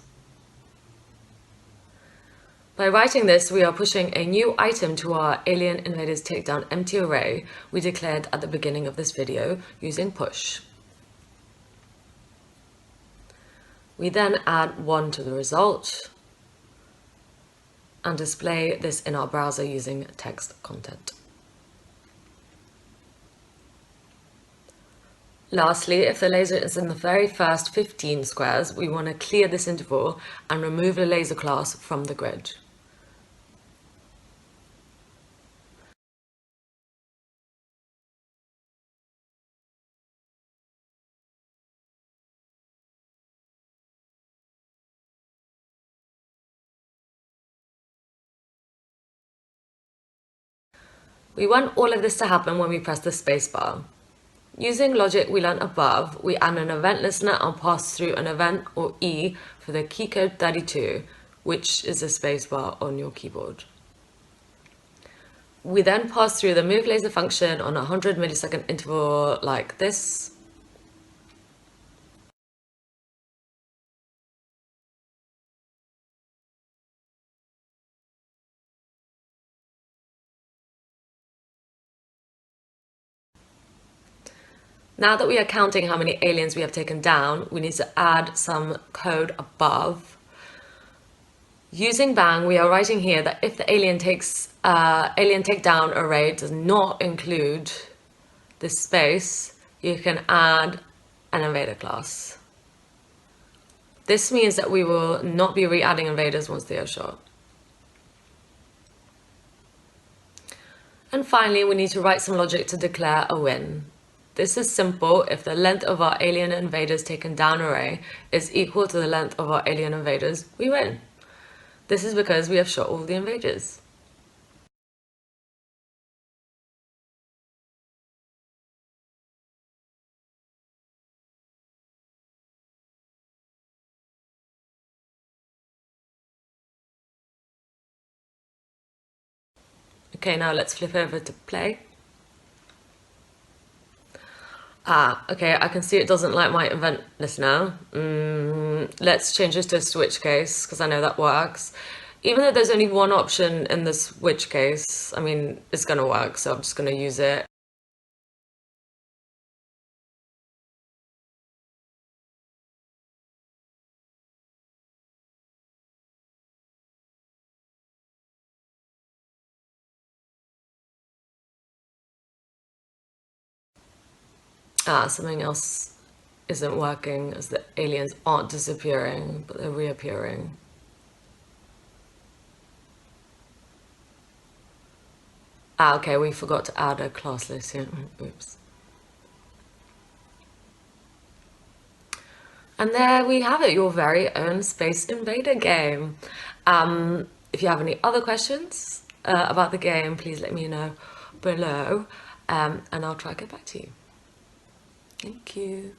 Speaker 1: By writing this, we are pushing a new item to our alien invaders takedown empty array we declared at the beginning of this video using push. We then add 1 to the result and display this in our browser using text content. Lastly, if the laser is in the very first 15 squares, we want to clear this interval and remove the laser class from the grid. We want all of this to happen when we press the spacebar. Using logic we learned above, we add an event listener and pass through an event or E for the key code 32, which is the spacebar on your keyboard. We then pass through the move laser function on a 100 millisecond interval like this. Now that we are counting how many aliens we have taken down, we need to add some code above. Using bang, we are writing here that if the alien takedown array does not include this space, you can add an invader class. This means that we will not be re-adding invaders once they are shot. And finally, we need to write some logic to declare a win. This is simple if the length of our alien invaders taken down array is equal to the length of our alien invaders, we win. This is because we have shot all the invaders. Okay, now let's flip over to play. Okay, I can see it doesn't like my event listener. Let's change this to a switch case, because I know that works. Even though there's only one option in the switch case, I mean, it's gonna work, so I'm just gonna use it. Something else isn't working, as the aliens aren't disappearing, but they're reappearing. Okay, we forgot to add a class list here. Oops. And there we have it, your very own Space Invader game. If you have any other questions about the game, please let me know below, and I'll try to get back to you. Thank you.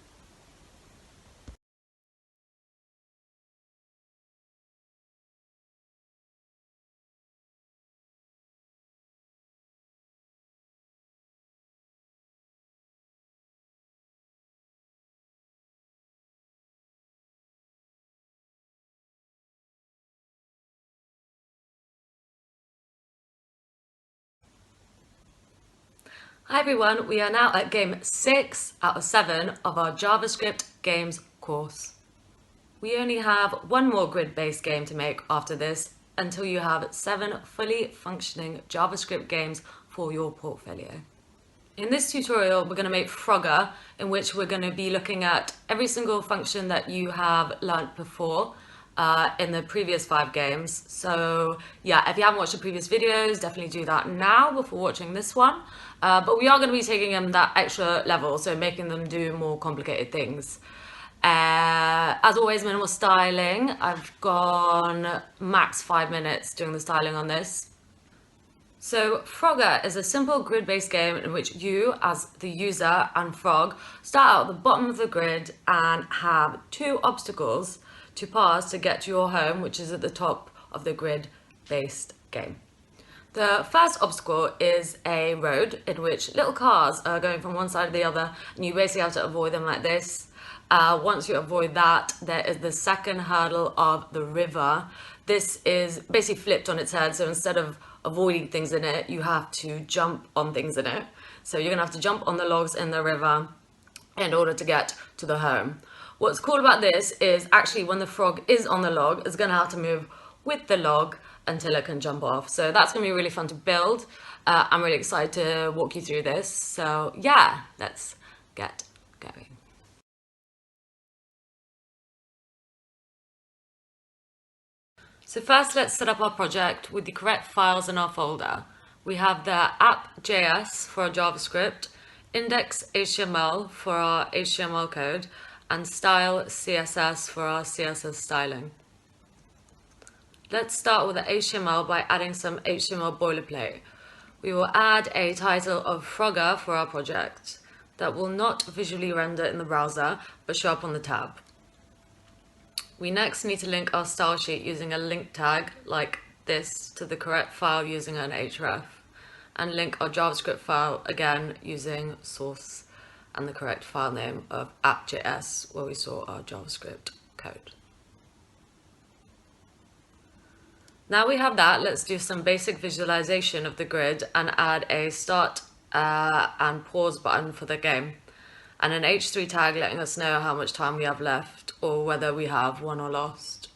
Speaker 1: Hi everyone, we are now at game 6 out of 7 of our JavaScript games course. We only have one more grid-based game to make after this until you have 7 fully functioning JavaScript games for your portfolio. In this tutorial, we're going to make Frogger, in which we're going to be looking at every single function that you have learnt before in the previous 5 games. So yeah, if you haven't watched the previous videos, definitely do that now before watching this one. But we are going to be taking them that extra level, so making them do more complicated things. As always, minimal styling. I've gone max 5 minutes doing the styling on this. So Frogger is a simple grid-based game in which you, as the user and Frog, start out at the bottom of the grid and have 2 obstacles to pass to get to your home, which is at the top of the grid-based game. The first obstacle is a road in which little cars are going from one side to the other, and you basically have to avoid them like this. Once you avoid that, there is the second hurdle of the river. This is basically flipped on its head, so instead of avoiding things in it, you have to jump on things in it. So you're gonna have to jump on the logs in the river in order to get to the home. What's cool about this is actually when the frog is on the log, it's gonna have to move with the log until it can jump off. So that's gonna be really fun to build. I'm really excited to walk you through this. So yeah, let's get going. So first, let's set up our project with the correct files in our folder. We have the app.js for our JavaScript, index.html for our HTML code, and style.css for our CSS styling. Let's start with the HTML by adding some HTML boilerplate. We will add a title of Frogger for our project that will not visually render in the browser, but show up on the tab. We next need to link our style sheet using a link tag like this to the correct file using an href, and link our JavaScript file again using source and the correct file name of app.js where we saw our JavaScript code. Now we have that, let's do some basic visualization of the grid and add a start and pause button for the game, and an h3 tag letting us know how much time we have left or whether we have won or lost.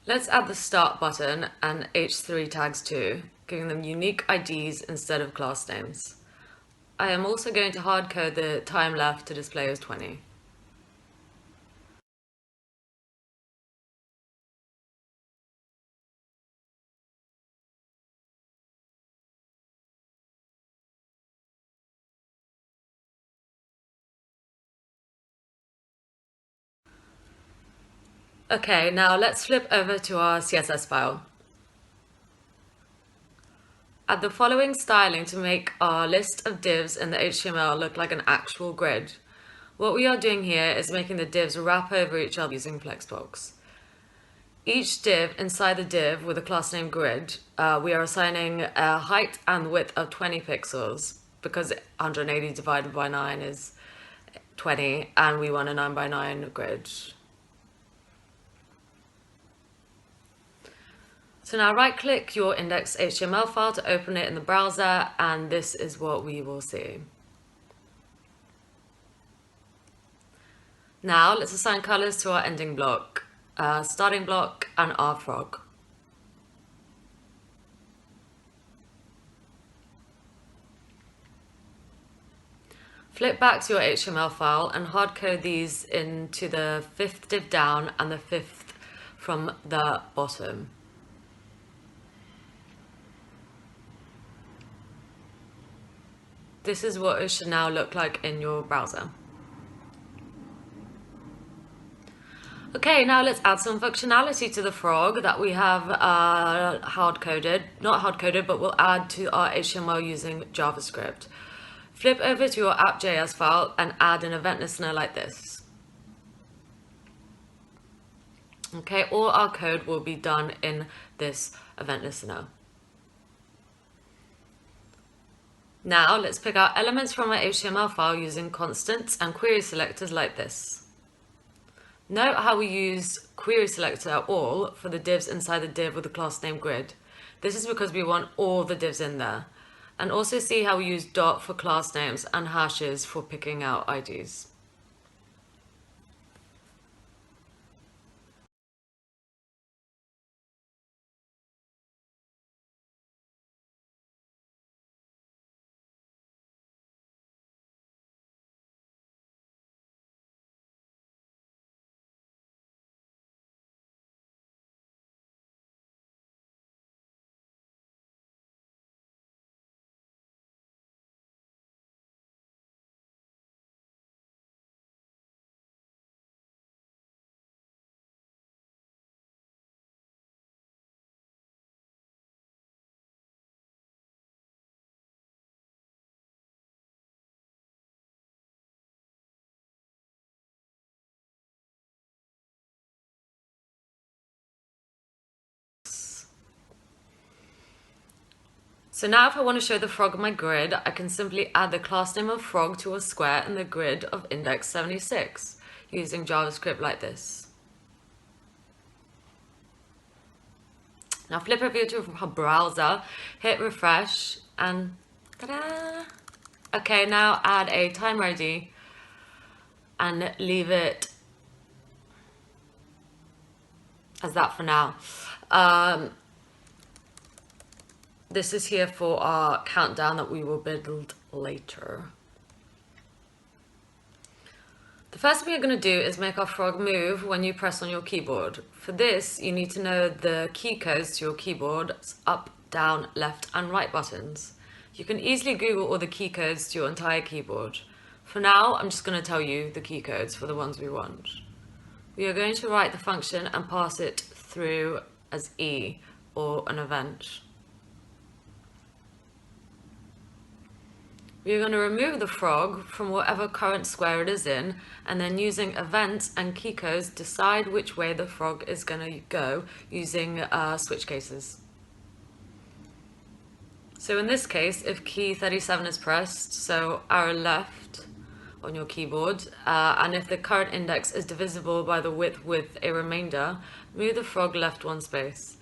Speaker 1: Let's add the start button and h3 tags too, giving them unique IDs instead of class names. I am also going to hard code the time left to display as 20. Okay, now let's flip over to our CSS file. Add the following styling to make our list of divs in the HTML look like an actual grid. What we are doing here is making the divs wrap over each other using Flexbox. Each div inside the div with a class name grid, we are assigning a height and width of 20 pixels because 180 divided by 9 is 20 and we want a 9 by 9 grid. So now right-click your index.html file to open it in the browser, and this is what we will see. Now let's assign colors to our ending block, starting block, and our frog. Flip back to your HTML file and hard code these into the 5th div down and the 5th from the bottom. This is what it should now look like in your browser. Okay, now let's add some functionality to the frog that we have hard-coded, not hard-coded, but we'll add to our HTML using JavaScript. Flip over to your app.js file and add an event listener like this. Okay, all our code will be done in this event listener. Now let's pick out elements from our HTML file using constants and query selectors like this. Note how we use querySelector all for the divs inside the div with the class name grid. This is because we want all the divs in there. And also see how we use dot for class names and hashes for picking out IDs. So now if I want to show the frog in my grid, I can simply add the class name of frog to a square in the grid of index 76 using JavaScript like this. Now flip over to our browser, hit refresh, and ta-da! Okay, now add a timer ID and leave it as that for now. This is here for our countdown that we will build later. The first thing you're going to do is make our frog move when you press on your keyboard. For this, you need to know the key codes to your keyboard, up, down, left, and right buttons. You can easily Google all the key codes to your entire keyboard. For now, I'm just going to tell you the key codes for the ones we want. We are going to write the function and pass it through as E, or an event. We are going to remove the frog from whatever current square it is in, and then using events and key codes decide which way the frog is going to go using switch cases. So in this case, if key 37 is pressed, so arrow left on your keyboard, and if the current index is divisible by the width with a remainder, move the frog left one space.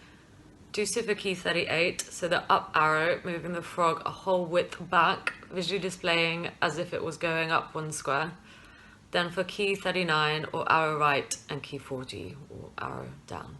Speaker 1: Do so for key 38, so the up arrow moving the frog a whole width back, visually displaying as if it was going up one square. Then for key 39, or arrow right, and key 40, or arrow down.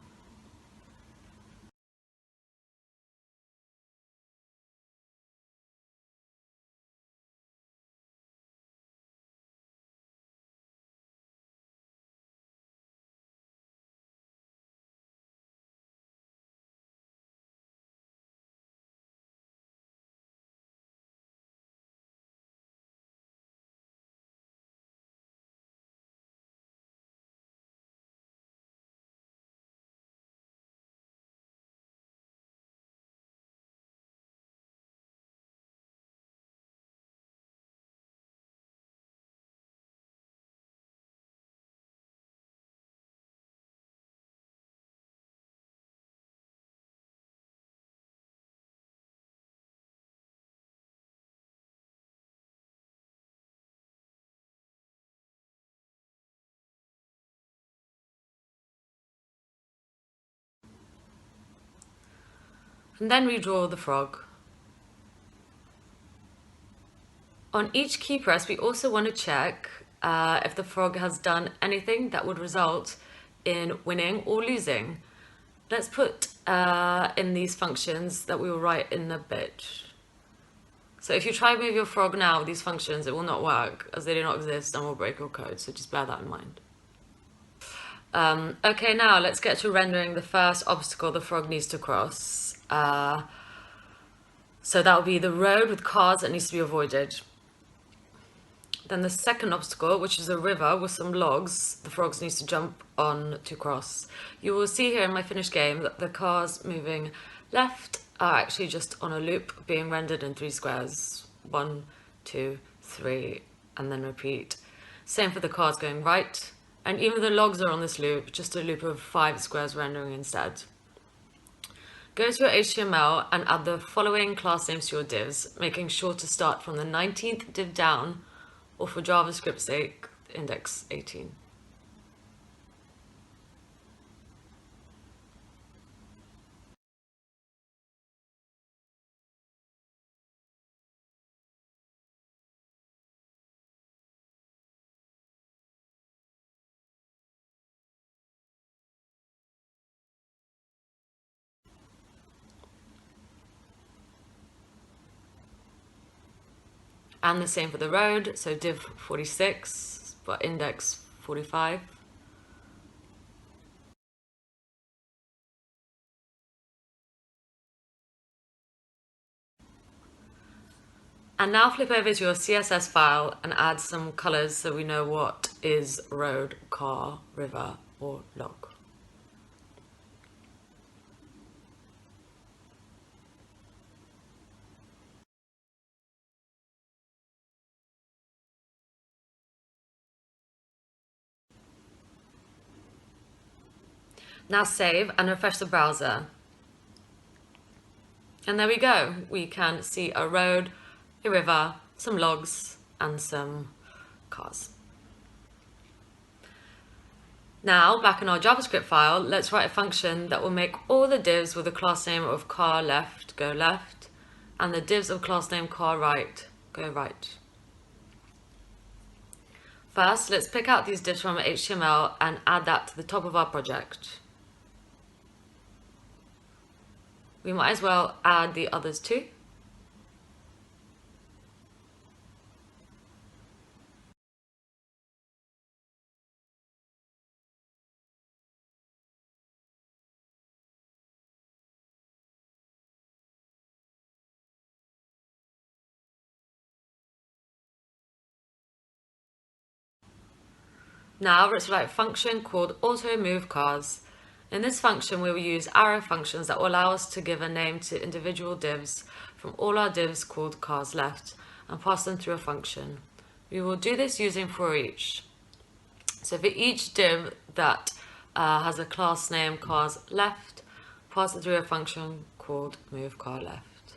Speaker 1: And then redraw the frog. On each key press, we also want to check if the frog has done anything that would result in winning or losing. Let's put in these functions that we will write in a bit. So if you try to move your frog now with these functions, it will not work as they do not exist and will break your code. So just bear that in mind. Okay, now let's get to rendering the first obstacle the frog needs to cross. So that will be the road with cars that needs to be avoided. Then the second obstacle, which is a river with some logs, the frogs needs to jump on to cross. You will see here in my finished game that the cars moving left are actually just on a loop being rendered in 3 squares. 1, 2, 3, and then repeat. Same for the cars going right. And even the logs are on this loop, just a loop of 5 squares rendering instead. Go to your HTML and add the following class names to your divs, making sure to start from the 19th div down, or for JavaScript's sake, index 18. And the same for the road, so div 46, but index 45. And now flip over to your CSS file and add some colors so we know what is road, car, river, or log. Now save and refresh the browser. And there we go. We can see a road, a river, some logs, and some cars. Now, back in our JavaScript file, let's write a function that will make all the divs with the class name of car left go left, and the divs of class name car right go right. First, let's pick out these divs from HTML and add that to the top of our project. We might as well add the others too. Now let's write a function called autoMoveCars. In this function, we will use arrow functions that will allow us to give a name to individual divs from all our divs called carsLeft and pass them through a function. We will do this using forEach. So for each div that has a class name carsLeft, pass it through a function called moveCarLeft.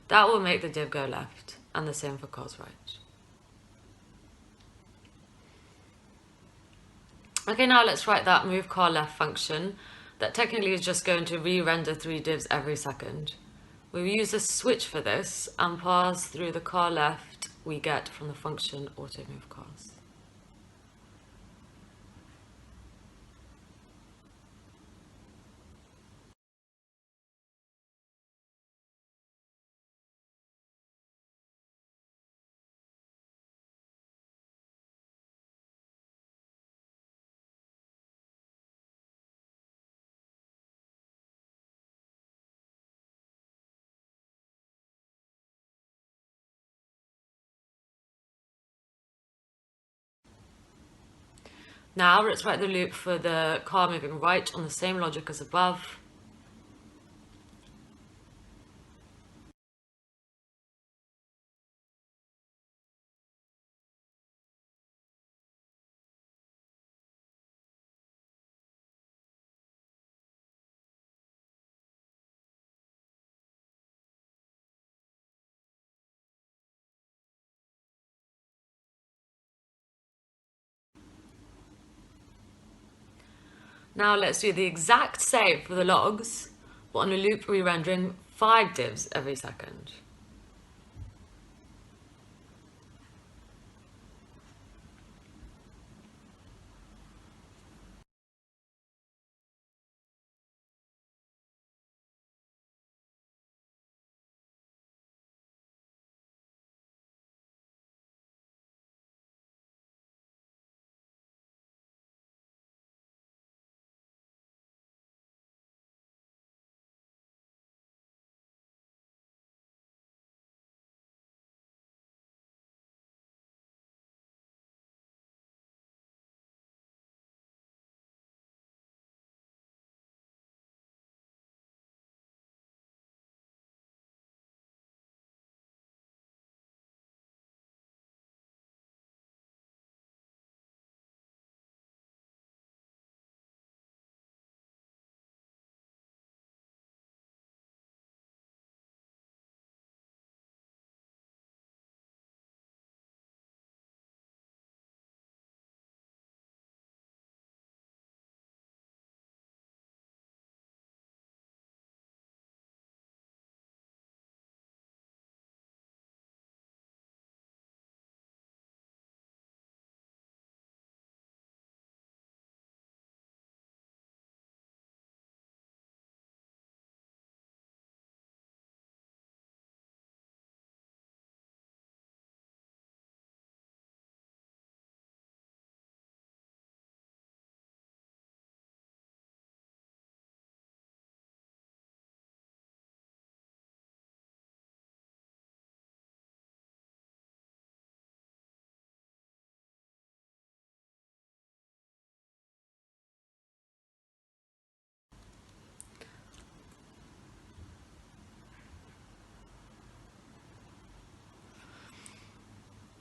Speaker 1: That will make the div go left, and the same for carsRight. Okay, now let's write that moveCarLeft function that technically is just going to re-render 3 divs every second. We will use a switch for this and pass through the carLeft we get from the function autoMoveCars. Now let's write the loop for the car moving right on the same logic as above. Now let's do the exact same for the logs, but on a loop re-rendering 5 divs every second.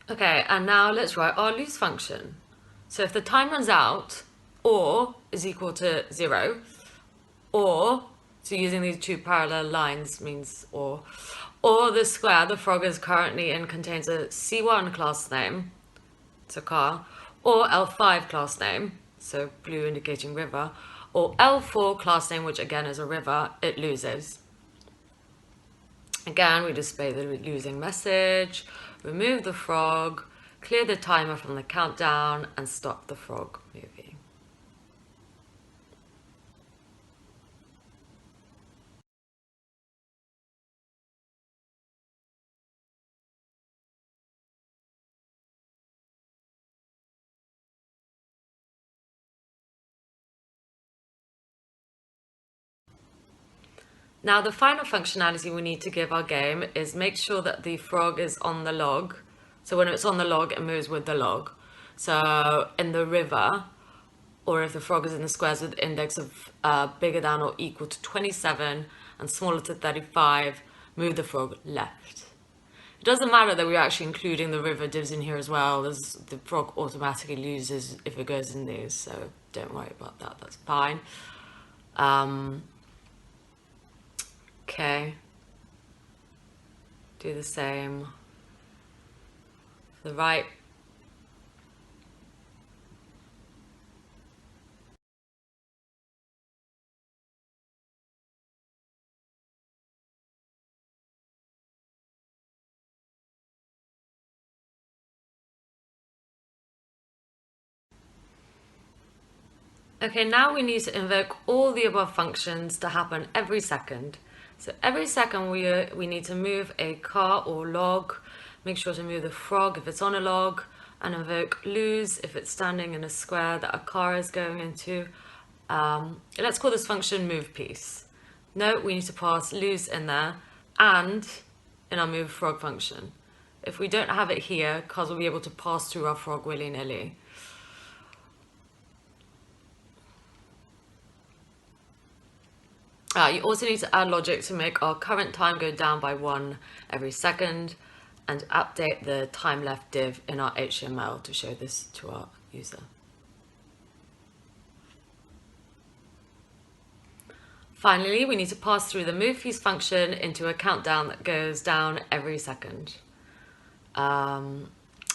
Speaker 1: Okay, and now let's write our lose function. So if the time runs out, or is equal to 0, or, so using these 2 parallel lines means or the square the frog is currently in contains a C1 class name, so car, or L5 class name, so blue indicating river, or L4 class name, which again is a river, it loses. Again, we display the losing message, remove the frog, clear the timer from the countdown, and stop the frog moving. Now the final functionality we need to give our game is make sure that the frog is on the log. So when it's on the log, it moves with the log. So in the river, or if the frog is in the squares with index of bigger than or equal to 27 and smaller to 35, move the frog left. It doesn't matter that we're actually including the river divs in here as well. The frog automatically loses if it goes in these, so don't worry about that, that's fine. Okay, do the same for the right. Okay, now we need to invoke all the above functions to happen every second. So every second we need to move a car or log, make sure to move the frog if it's on a log, and invoke lose if it's standing in a square that a car is going into. Let's call this function move piece. Note we need to pass lose in there and in our move frog function. If we don't have it here, cars will be able to pass through our frog willy-nilly. You also need to add logic to make our current time go down by 1 every second, and update the time left div in our HTML to show this to our user. Finally, we need to pass through the move piece function into a countdown that goes down every second.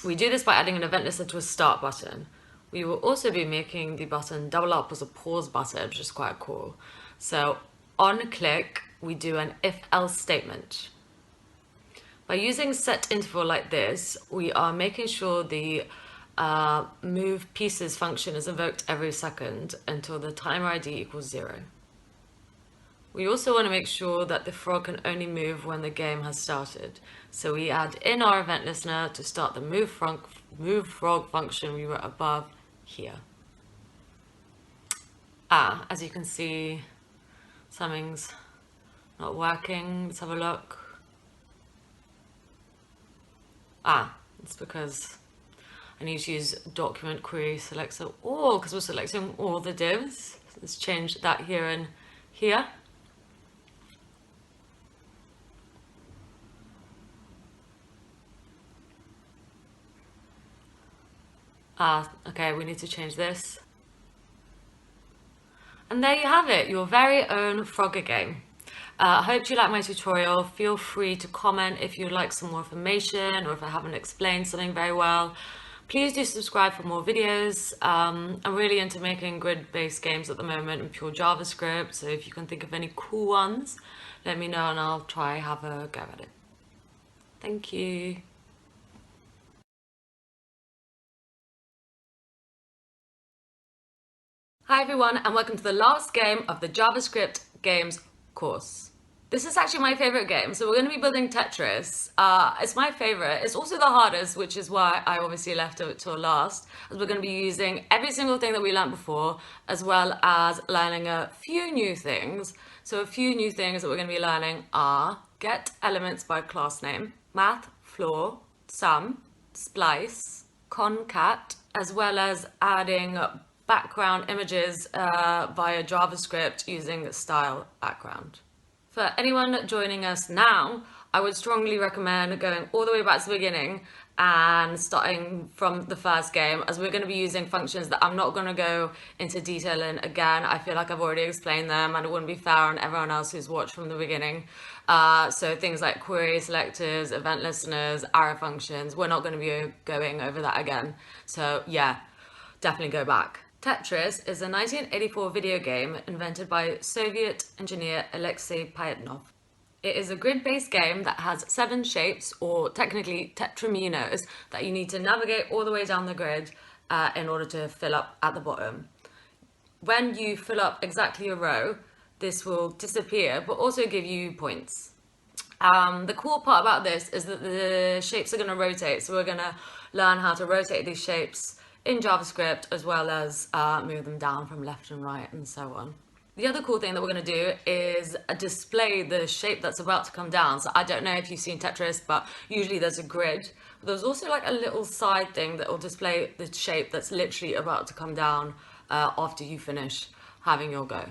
Speaker 1: We do this by adding an event listener to a start button. We will also be making the button double up as a pause button, which is quite cool. So on click, we do an if-else statement. By using setInterval like this, we are making sure the move pieces function is invoked every second until the timer ID equals 0. We also want to make sure that the frog can only move when the game has started. So we add in our event listener to start the move frog function we wrote above here. As you can see, something's not working. Let's have a look. It's because I need to use document querySelector all, because we're selecting all the divs. So let's change that here and here. Okay, we need to change this. And there you have it, your very own Frogger game. I hope you like my tutorial. Feel free to comment if you'd like some more information or if I haven't explained something very well. Please do subscribe for more videos. I'm really into making grid-based games at the moment in pure JavaScript, so if you can think of any cool ones, let me know and I'll try have a go at it. Thank you. Hi everyone, and welcome to the last game of the JavaScript games course. This is actually my favorite game, so we're going to be building Tetris. It's my favorite. It's also the hardest, which is why I obviously left it till last, as we're going to be using every single thing that we learned before, as well as learning a few new things. So a few new things that we're going to be learning are get elements by class name, math, floor, sum, splice, concat, as well as adding background images via JavaScript using style background. For anyone joining us now, I would strongly recommend going all the way back to the beginning and starting from the first game, as we're going to be using functions that I'm not going to go into detail in again. I feel like I've already explained them and it wouldn't be fair on everyone else who's watched from the beginning. So things like query selectors, event listeners, arrow functions, we're not going to be going over that again. So yeah, definitely go back. Tetris is a 1984 video game invented by Soviet engineer Alexei Payetnov. It is a grid-based game that has 7 shapes, or technically tetraminos, that you need to navigate all the way down the grid in order to fill up at the bottom. When you fill up exactly a row, this will disappear, but also give you points. The cool part about this is that the shapes are going to rotate, so we're going to learn how to rotate these shapes in JavaScript, as well as move them down from left and right and so on. The other cool thing that we're going to do is display the shape that's about to come down. So I don't know if you've seen Tetris, but usually there's a grid. But there's also like a little side thing that will display the shape that's literally about to come down after you finish having your go.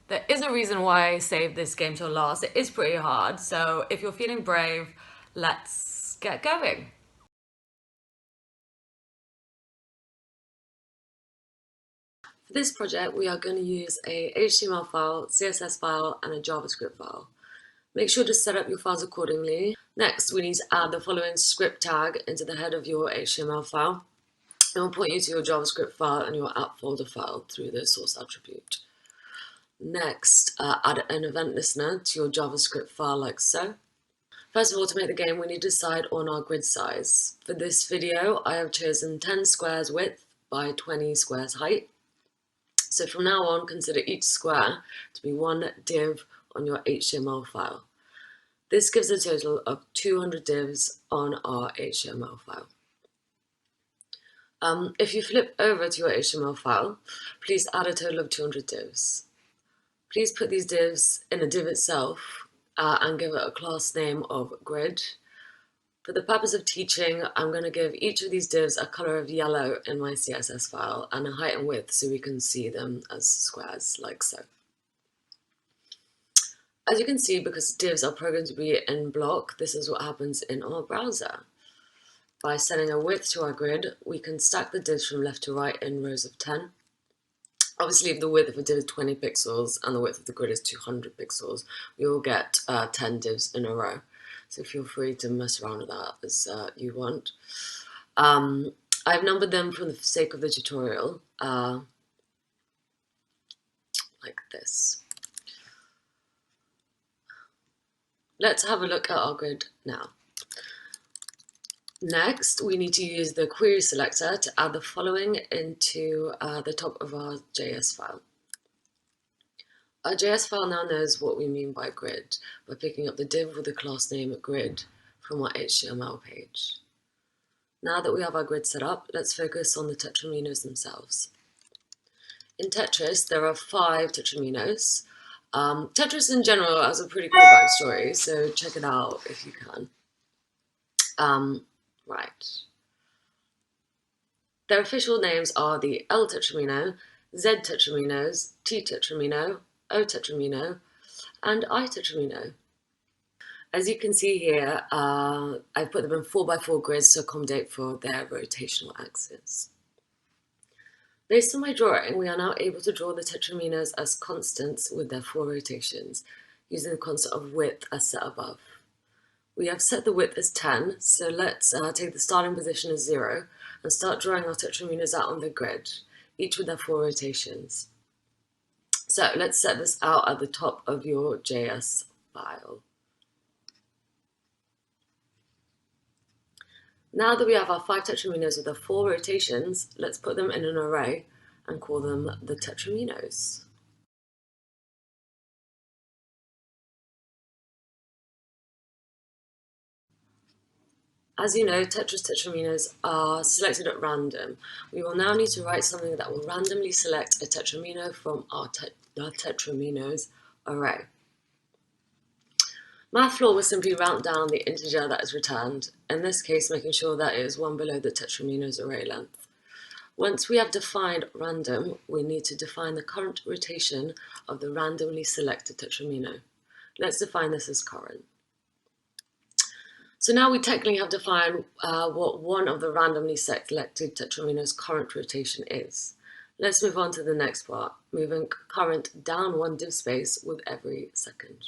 Speaker 1: There is a reason why I saved this game till last. It is pretty hard, so if you're feeling brave, let's get going. For this project, we are going to use a HTML file, CSS file, and a JavaScript file. Make sure to set up your files accordingly. Next, we need to add the following script tag into the head of your HTML file. It will point you to your JavaScript file and your app folder file through the source attribute. Next, add an event listener to your JavaScript file like so. First of all, to make the game, we need to decide on our grid size. For this video, I have chosen 10 squares width by 20 squares height. So from now on, consider each square to be one div on your HTML file. This gives a total of 200 divs on our HTML file. If you flip over to your HTML file, please add a total of 200 divs. Please put these divs in a div itself and give it a class name of grid. For the purpose of teaching, I'm going to give each of these divs a color of yellow in my CSS file and a height and width so we can see them as squares like so. As you can see, because divs are programmed to be in block, this is what happens in our browser. By setting a width to our grid, we can stack the divs from left to right in rows of 10. Obviously, if the width of a div is 20 pixels and the width of the grid is 200 pixels, we will get 10 divs in a row. So feel free to mess around with that as you want. I've numbered them for the sake of the tutorial, like this. Let's have a look at our grid now. Next, we need to use the querySelector to add the following into the top of our JS file. Our JS file now knows what we mean by grid by picking up the div with the class name grid from our HTML page. Now that we have our grid set up, let's focus on the tetraminos themselves. In Tetris, there are 5 tetraminos. Tetris in general has a pretty cool backstory, so check it out if you can. Right. Their official names are the L tetramino, Z tetraminos, T tetramino, O tetramino, and I tetramino. As you can see here, I've put them in 4x4 grids to accommodate for their rotational axis. Based on my drawing, we are now able to draw the tetraminos as constants with their 4 rotations, using the constant of width as set above. We have set the width as 10, so let's take the starting position as 0 and start drawing our tetraminos out on the grid, each with their 4 rotations. So let's set this out at the top of your JS file. Now that we have our 5 tetraminos with their 4 rotations, let's put them in an array and call them the tetraminos. As you know, Tetris tetraminos are selected at random. We will now need to write something that will randomly select a tetramino from our tetraminos array. Math.floor will simply round down the integer that is returned, in this case making sure that it is 1 below the tetramino's array length. Once we have defined random, we need to define the current rotation of the randomly selected tetramino. Let's define this as current. So now we technically have defined what one of the randomly selected tetramino's current rotation is. Let's move on to the next part, moving current down 1 div space with every second.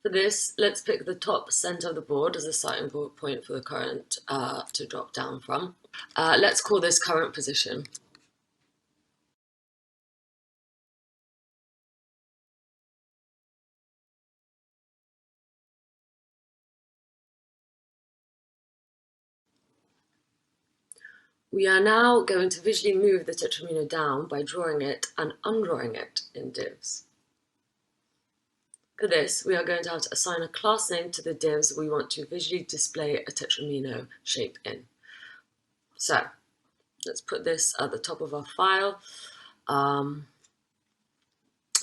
Speaker 1: For this, let's pick the top center of the board as a starting point for the current to drop down from. Let's call this current position. We are now going to visually move the tetramino down by drawing it and undrawing it in divs. For this, we are going to have to assign a class name to the divs we want to visually display a tetramino shape in. So let's put this at the top of our file.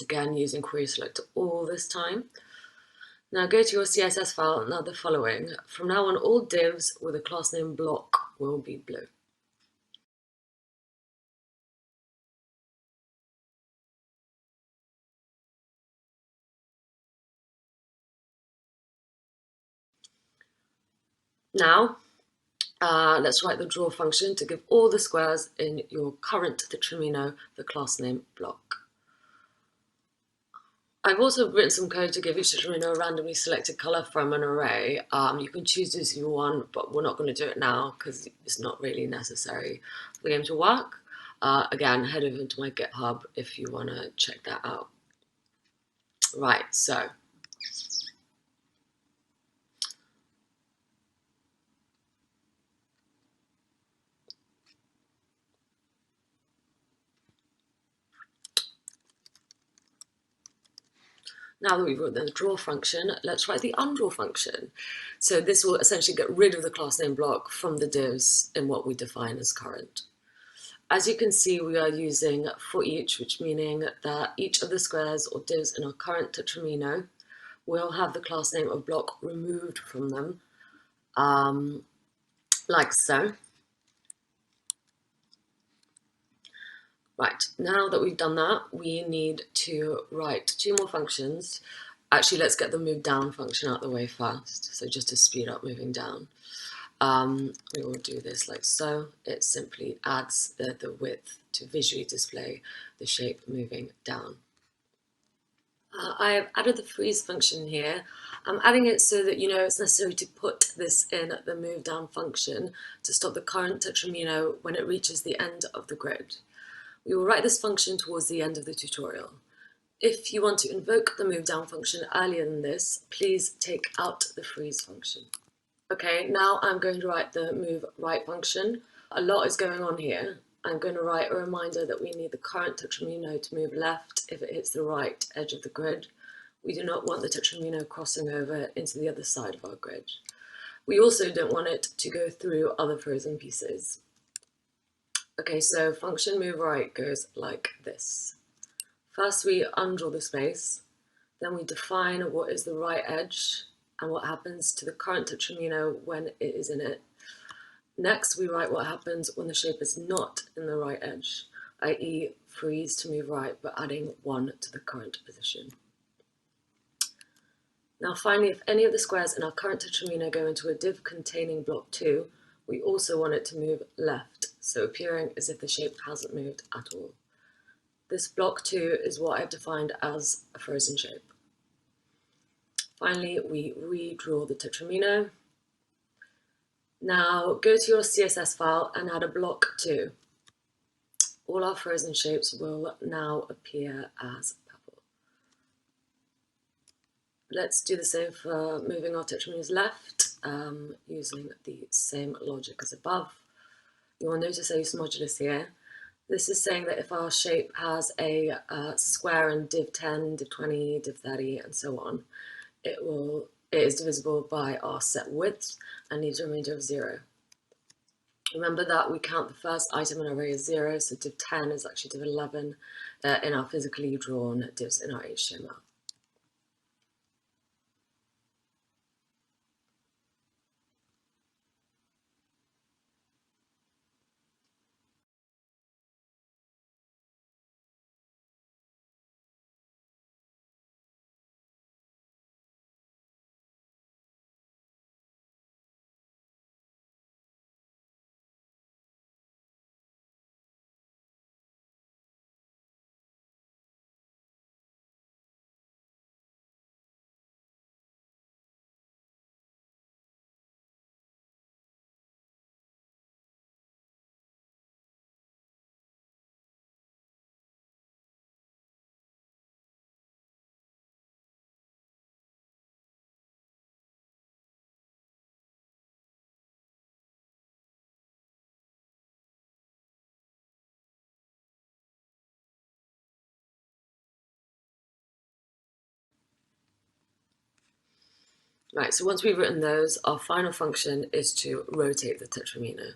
Speaker 1: Again, using querySelector all this time. Now go to your CSS file and add the following. From now on, all divs with a class name block will be blue. Now, let's write the draw function to give all the squares in your current tetromino the class name block. I've also written some code to give each tetromino a randomly selected color from an array. You can choose this if you want, but we're not going to do it now because it's not really necessary for the game to work. Again, head over to my GitHub if you want to check that out. Right, so now that we've written the draw function, let's write the undraw function. So this will essentially get rid of the class name block from the divs in what we define as current. As you can see, we are using forEach, which meaning that each of the squares or divs in our current tetromino will have the class name of block removed from them, like so. Right, now that we've done that, we need to write two more functions. Actually, let's get the move down function out of the way first. So just to speed up moving down. We will do this like so. It simply adds the width to visually display the shape moving down. I have added the freeze function here. I'm adding it so that you know it's necessary to put this in the move down function to stop the current tetromino when it reaches the end of the grid. We will write this function towards the end of the tutorial. If you want to invoke the move down function earlier than this, please take out the freeze function. Okay, now I'm going to write the move right function. A lot is going on here. I'm going to write a reminder that we need the current tetromino to move left if it hits the right edge of the grid. We do not want the tetromino crossing over into the other side of our grid. We also don't want it to go through other frozen pieces. Okay, so function move right goes like this. First we undraw the space, then we define what is the right edge and what happens to the current tetromino when it is in it. Next, we write what happens when the shape is not in the right edge, i.e. freeze to move right, but adding 1 to the current position. Now finally, if any of the squares in our current tetromino go into a div containing block 2, we also want it to move left, so appearing as if the shape hasn't moved at all. This block 2 is what I've defined as a frozen shape. Finally, we redraw the tetromino. Now go to your CSS file and add a block 2. All our frozen shapes will now appear as purple. Let's do the same for moving our tetrominoes left, using the same logic as above. You will notice I use modulus here. This is saying that if our shape has a square in div 10, div 20, div 30, and so on, it is divisible by our set width and needs a remainder of 0. Remember that we count the first item in our array as 0, so div 10 is actually div 11 in our physically drawn divs in our HTML. Right, so once we've written those, our final function is to rotate the tetromino.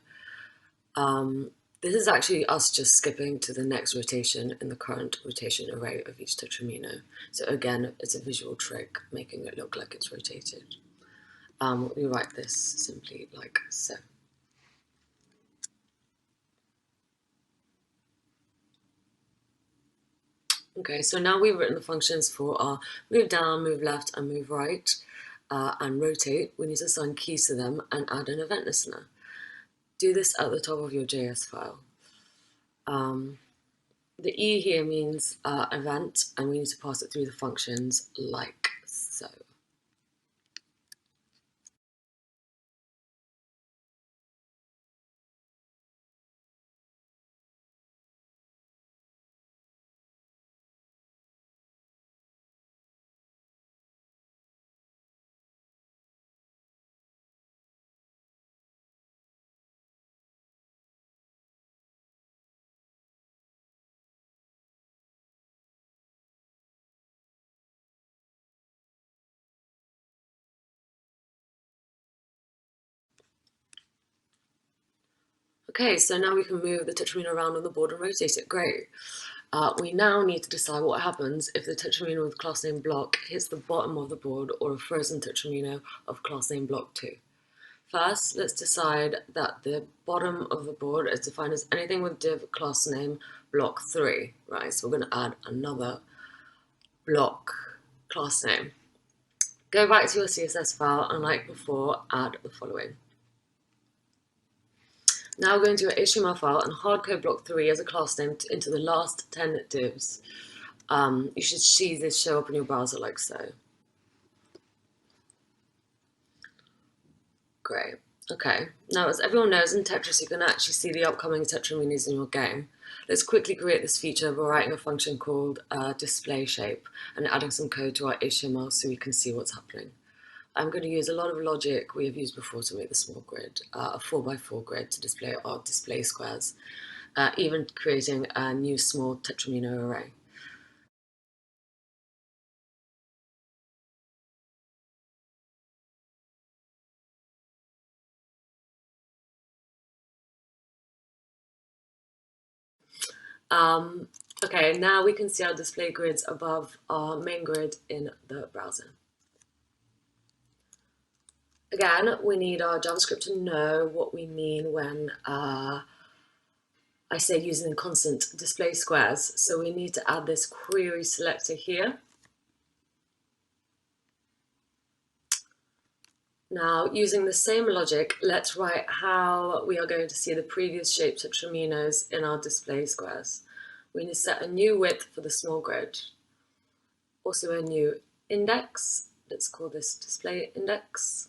Speaker 1: This is actually us just skipping to the next rotation in the current rotation array of each tetramino. So again, it's a visual trick, making it look like it's rotated. We write this simply like so. Okay, so now we've written the functions for our move down, move left, and move right, and rotate. We need to assign keys to them and add an event listener. Do this at the top of your JS file. The E here means event, and we need to pass it through the functions like so. Okay, so now we can move the tetramino around on the board and rotate it. Great. We now need to decide what happens if the tetramino with class name block hits the bottom of the board or a frozen tetramino of class name block 2. First, let's decide that the bottom of the board is defined as anything with div class name block 3, right? So we're going to add another block class name. Go back to your CSS file and like before, add the following. Now go into your HTML file and hardcode block 3 as a class name into the last 10 divs. You should see this show up in your browser like so. Great. Okay, now as everyone knows in Tetris you can actually see the upcoming tetraminos in your game. Let's quickly create this feature by writing a function called display shape and adding some code to our HTML so we can see what's happening. I'm going to use a lot of logic we have used before to make the small grid, a 4x4 grid to display our display squares, even creating a new small tetramino array. Okay, now we can see our display grids above our main grid in the browser. Again, we need our JavaScript to know what we mean when I say using constant display squares. So we need to add this querySelector here. Now, using the same logic, let's write how we are going to see the previous shaped tetraminos in our display squares. We need to set a new width for the small grid. Also a new index. Let's call this display index.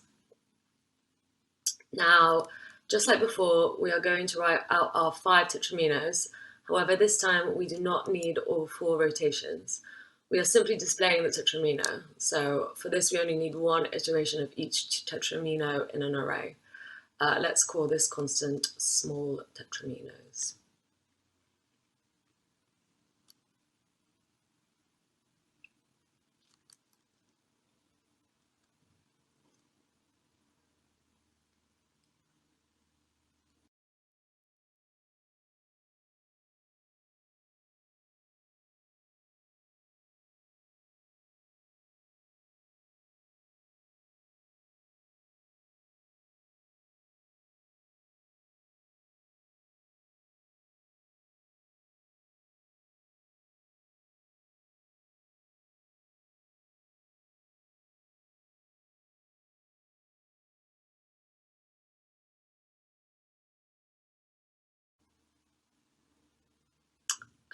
Speaker 1: Now, just like before, we are going to write out our 5 tetraminos. However, this time we do not need all 4 rotations. We are simply displaying the tetramino. So for this, we only need one iteration of each tetramino in an array. Let's call this constant small tetraminos.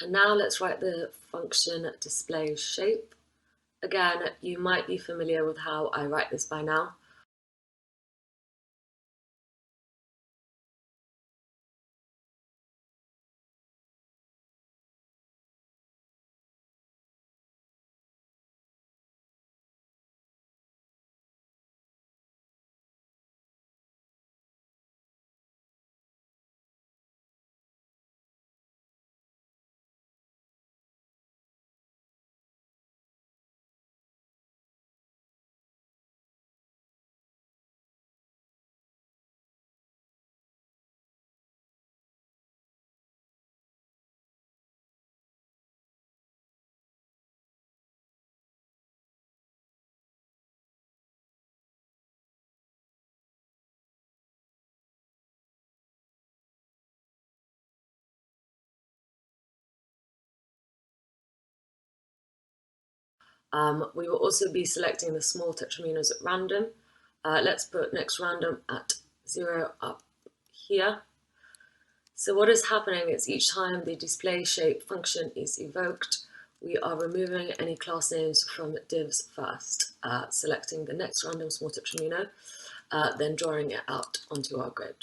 Speaker 1: And now let's write the function display shape. Again, you might be familiar with how I write this by now. We will also be selecting the small tetraminos at random. Let's put next random at 0 up here. So what is happening is each time the display shape function is evoked, we are removing any class names from divs first, selecting the next random small tetramino, then drawing it out onto our grid.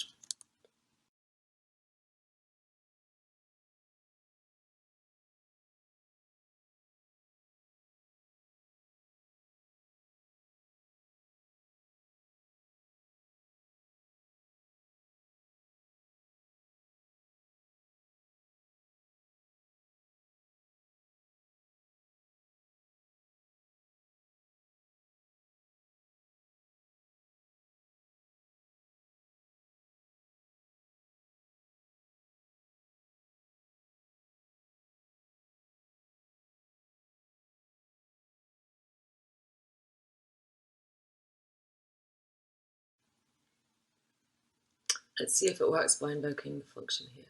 Speaker 1: Let's see if it works by invoking the function here.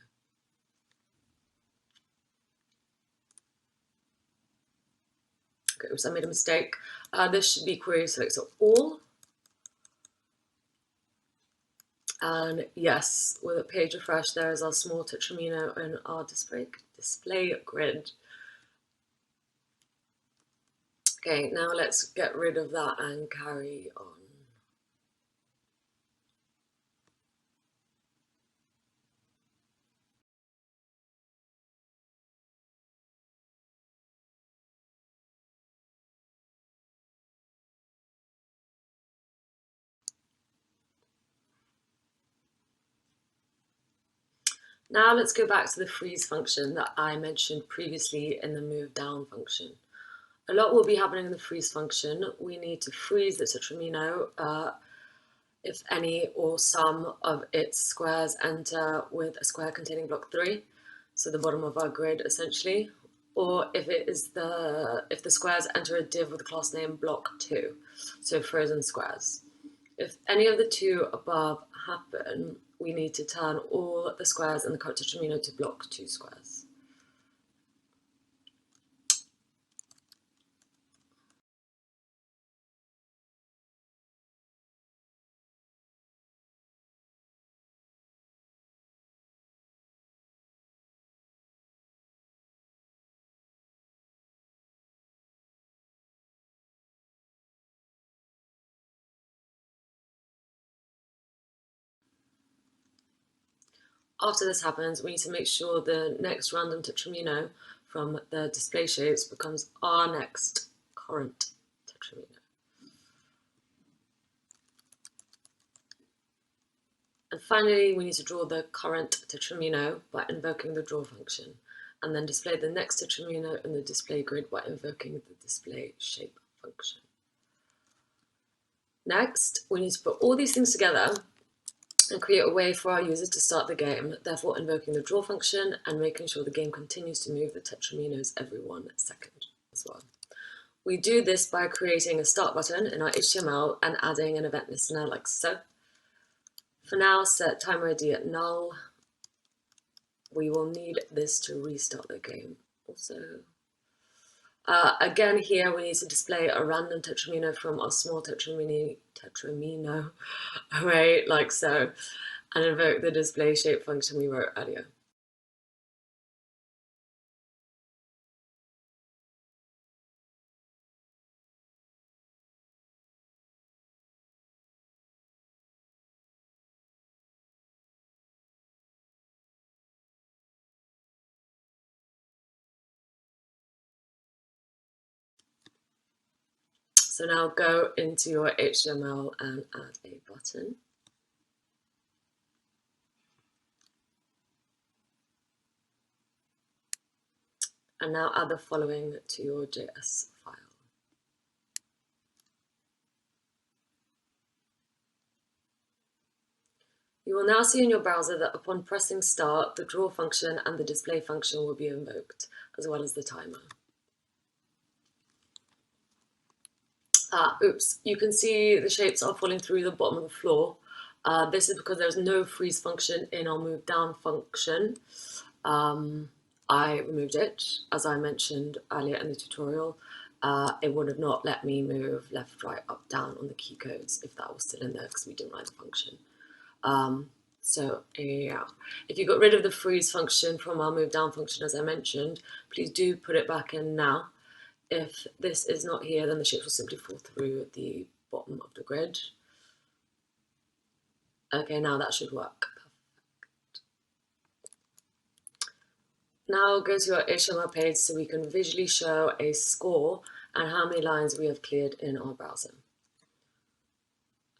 Speaker 1: Okay, oops, I made a mistake. This should be querySelector all. And yes, with a page refresh, there is our small tetramino in our display grid. Okay, now let's get rid of that and carry on. Now let's go back to the freeze function that I mentioned previously in the move down function. A lot will be happening in the freeze function. We need to freeze the tetramino if any or some of its squares enter with a square containing block 3, so the bottom of our grid essentially, or if the squares enter a div with the class name block 2, so frozen squares. If any of the two above happen, we need to turn all the squares in the current tetramino to block 2 squares. After this happens, we need to make sure the next random tetramino from the display shapes becomes our next current tetramino. And finally, we need to draw the current tetramino by invoking the draw function, and then display the next tetramino in the display grid by invoking the display shape function. Next, we need to put all these things together and create a way for our user to start the game, therefore invoking the draw function and making sure the game continues to move the tetraminos every 1 second as well. We do this by creating a start button in our HTML and adding an event listener like so. For now, set timer ID at null. We will need this to restart the game also. Again, here we need to display a random tetramino from our small tetramino array, like so, and invoke the display shape function we wrote earlier. So now go into your HTML and add a button. And now add the following to your JS file. You will now see in your browser that upon pressing start, the draw function and the display function will be invoked, as well as the timer. Oops, you can see the shapes are falling through the bottom of the floor. This is because there's no freeze function in our move down function. I removed it, as I mentioned earlier in the tutorial. it would have not let me move left, right, up, down on the key codes if that was still in there because we didn't write the function. So yeah, if you got rid of the freeze function from our move down function, as I mentioned, please do put it back in now. If this is not here, then the shapes will simply fall through the bottom of the grid. Okay, now that should work. Now go to our HTML page so we can visually show a score and how many lines we have cleared in our browser.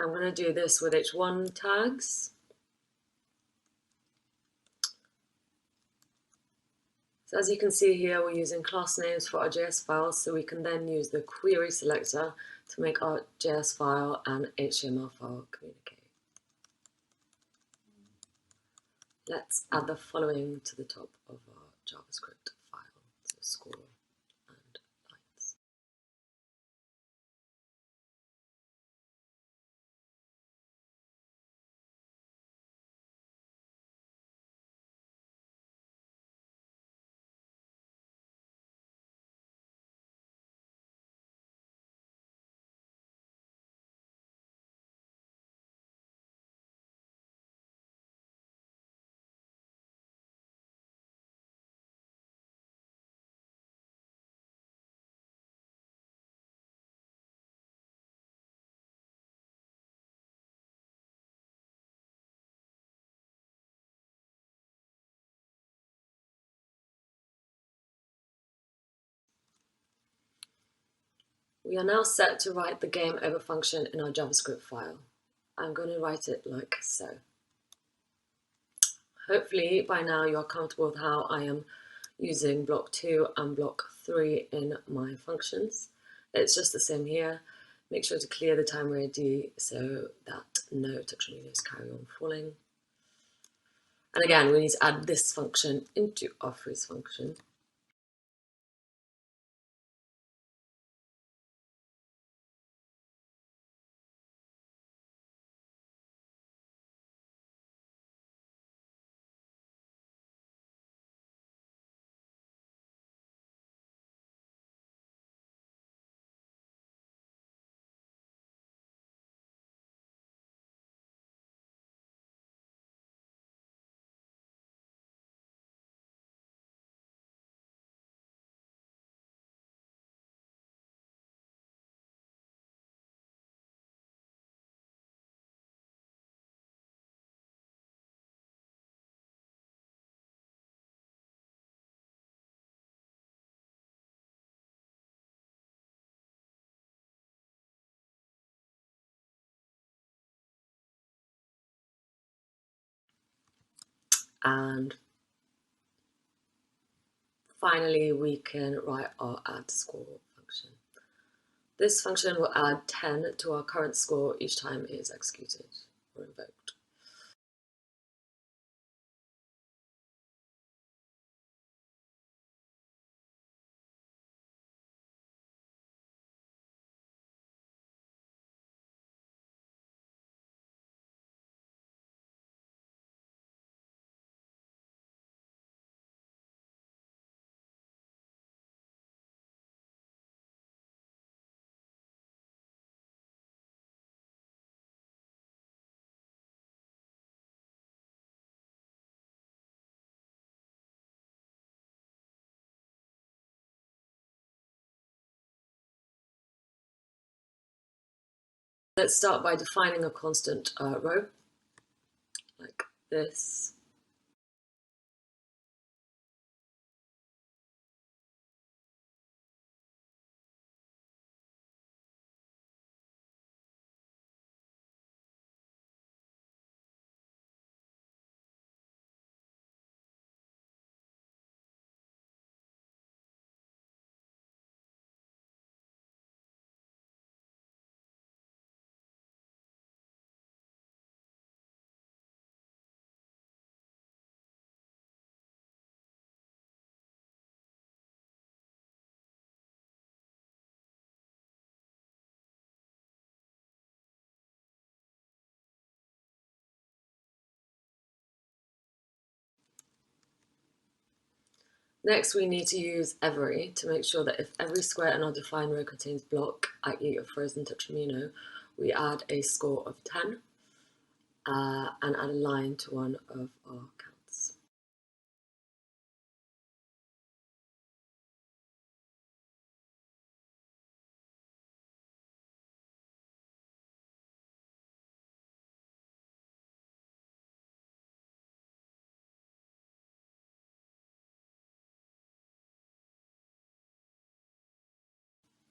Speaker 1: I'm going to do this with h1 tags. So as you can see here, we're using class names for our JS files, so we can then use the querySelector to make our JS file and HTML file communicate. Let's add the following to the top of our JavaScript file, so score and lines. We are now set to write the game over function in our JavaScript file. I'm going to write it like so. Hopefully by now you're comfortable with how I am using block 2 and block 3 in my functions. It's just the same here. Make sure to clear the time ready so that no textual videos carry on falling. And again, we need to add this function into our freeze function. And finally, we can write our add score function. This function will add 10 to our current score each time it is executed or invoked. Let's start by defining a constant row, like this. Next, we need to use every to make sure that if every square in our defined row contains block, i.e. a frozen tetramino, we add a score of 10 and add a line to one of our counts.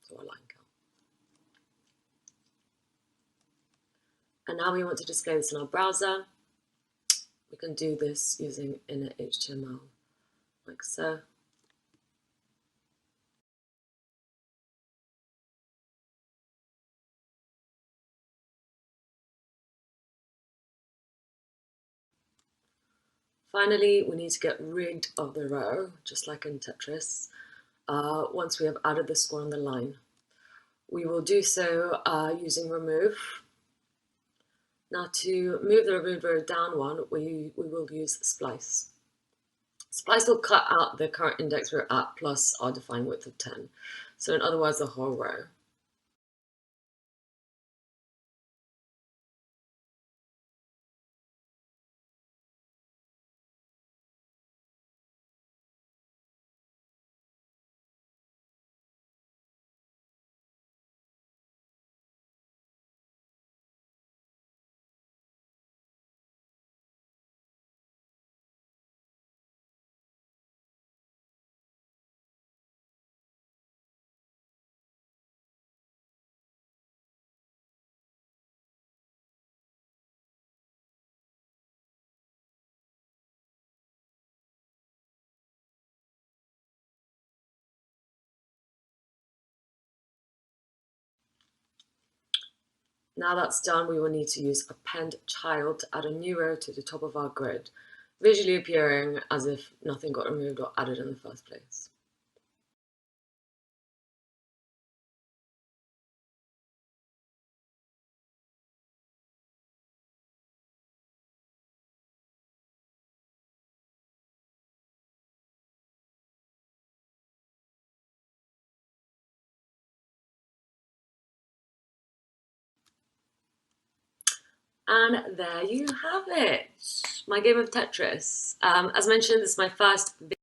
Speaker 1: So our line count. And now we want to display this in our browser. We can do this using inner HTML, like so. Finally, we need to get rid of the row, just like in Tetris, once we have added the score on the line. We will do so using remove. Now to move the removed row down one, we will use splice. Splice will cut out the current index we're at plus our defined width of 10. So in other words, the whole row. Now that's done, we will need to use appendChild to add a new row to the top of our grid, visually appearing as if nothing got removed or added in the first place. And there you have it, my game of Tetris. As mentioned, this is my first video